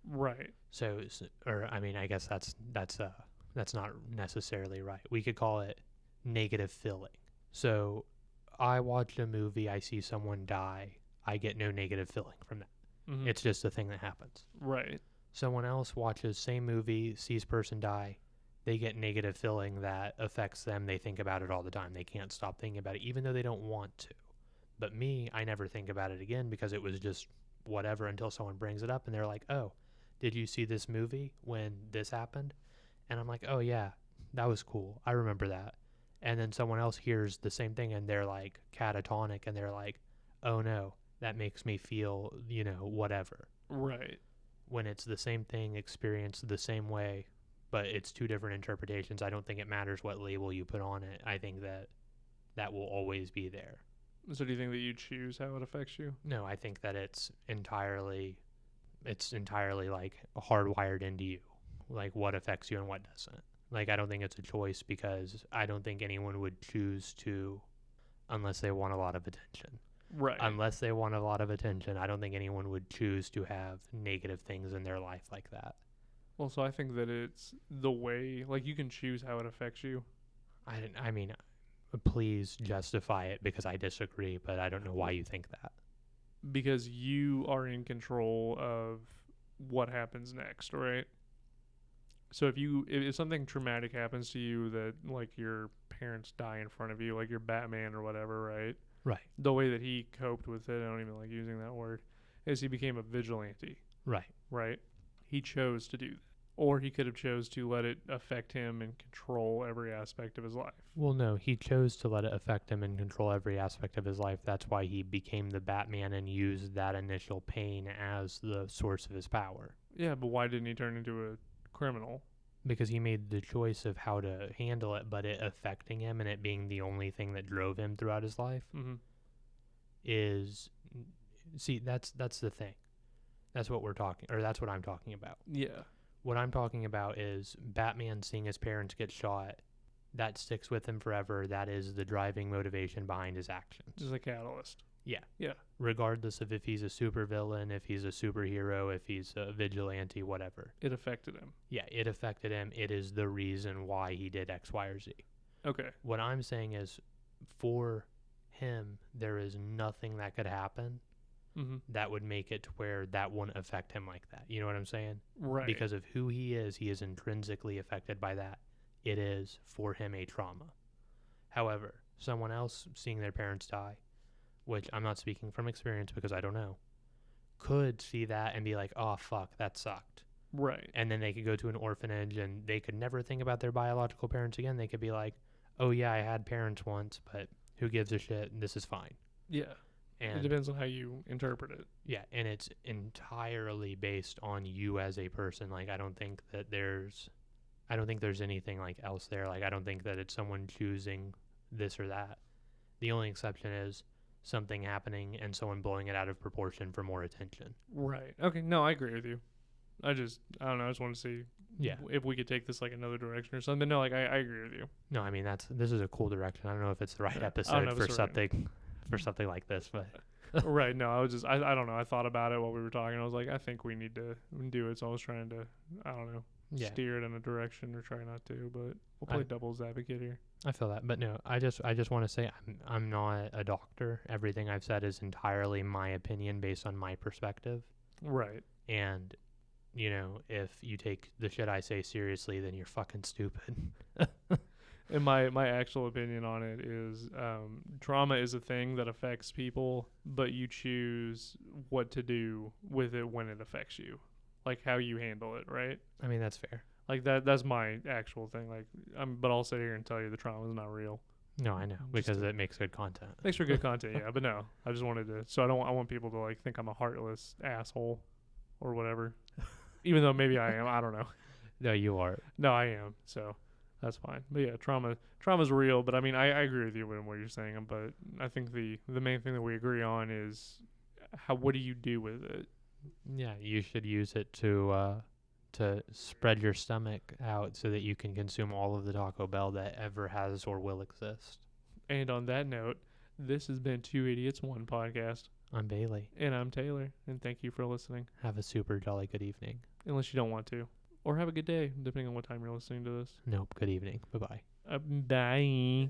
Right. So, or I mean, I guess that's not necessarily right. We could call it negative feeling. So, I watched a movie, I see someone die, I get no negative feeling from that. It's just a thing that happens. Right. Someone else watches same movie, sees person die, they get negative feeling that affects them. They think about it all the time. They can't stop thinking about it, even though they don't want to. But me, I never think about it again, because it was just whatever until someone brings it up and they're like, oh, did you see this movie when this happened? And I'm like, oh yeah, that was cool. I remember that. And then someone else hears the same thing and they're like catatonic, and they're like, oh no, that makes me feel, whatever. Right. When it's the same thing, experienced the same way, but it's two different interpretations, I don't think it matters what label you put on it. I think that will always be there. So do you think that you choose how it affects you? No, I think that it's entirely it's entirely like hardwired into you, like what affects you and what doesn't. Like, I don't think it's a choice, because I don't think anyone would choose to, unless they want a lot of attention. Right. Unless they want a lot of attention, I don't think anyone would choose to have negative things in their life like that. Well, so I think that it's the way, like, you can choose how it affects you. I mean, please justify it, because I disagree, but I don't know why you think that. Because you are in control of what happens next, right? So if something traumatic happens to you, that like your parents die in front of you, like you're Batman or whatever, right? Right. The way that he coped with it, I don't even like using that word, is he became a vigilante, Right. right? He chose to do that. Or he could have chose to let it affect him and control every aspect of his life. Well, no, he chose to let it affect him and control every aspect of his life. That's why he became the Batman and used that initial pain as the source of his power. Yeah, but why didn't he turn into a criminal? Because he made the choice of how to handle it, but it affecting him and it being the only thing that drove him throughout his life is, see, that's the thing. That's what we're talking, or that's what I'm talking about. Yeah. What I'm talking about is Batman seeing his parents get shot. That sticks with him forever. That is the driving motivation behind his actions. Just a catalyst. Yeah. Yeah. Regardless of if he's a supervillain, if he's a superhero, if he's a vigilante, whatever. It affected him. Yeah, it affected him. It is the reason why he did X, Y, or Z. Okay. What I'm saying is, for him, there is nothing that could happen that would make it to where that wouldn't affect him like that. You know what I'm saying? Right. Because of who he is intrinsically affected by that. It is, for him, a trauma. However, someone else seeing their parents die, which I'm not speaking from experience because I don't know, could see that and be like, oh, fuck, that sucked. Right. And then they could go to an orphanage and they could never think about their biological parents again. They could be like, oh, yeah, I had parents once, but who gives a shit? This is fine. Yeah. And it depends on how you interpret it. Yeah, and it's entirely based on you as a person. Like, I don't think there's anything like else there. Like, I don't think that it's someone choosing this or that. The only exception is something happening and someone blowing it out of proportion for more attention. Right. Okay. No, I agree with you. I don't know. I just want to see if we could take this like another direction or something. No, like I agree with you. No, I mean, this is a cool direction. I don't know if it's the right episode for something for something like this, but right. No, I don't know. I thought about it while we were talking. I was like, I think we need to do it. So I was trying to, I don't know, steer it in a direction or try not to, but we'll play devil's advocate here. I feel that, but no, I just want to say I'm not a doctor. Everything I've said is entirely my opinion based on my perspective. Right. And, you know, if you take the shit I say seriously, then you're fucking stupid. And my actual opinion on it is trauma is a thing that affects people, but you choose what to do with it when it affects you, like how you handle it, right? I mean, that's fair. Like that's my actual thing. Like, but I'll sit here and tell you the trauma is not real. No, I know, because it makes good content. Makes for good content, yeah. But no, I just wanted to. So I want people to like think I'm a heartless asshole or whatever, even though maybe I am. I don't know. No, you are. No, I am. So that's fine. But yeah, trauma's real. But I mean, I agree with you in what you're saying. But I think the main thing that we agree on is what do you do with it? Yeah, you should use it to spread your stomach out so that you can consume all of the Taco Bell that ever has or will exist. And on that note, this has been Two Idiots, One Podcast. I'm Bailey. And I'm Taylor. And thank you for listening. Have a super jolly good evening. Unless you don't want to. Or have a good day, depending on what time you're listening to this. Nope. Good evening. Bye-bye. Bye.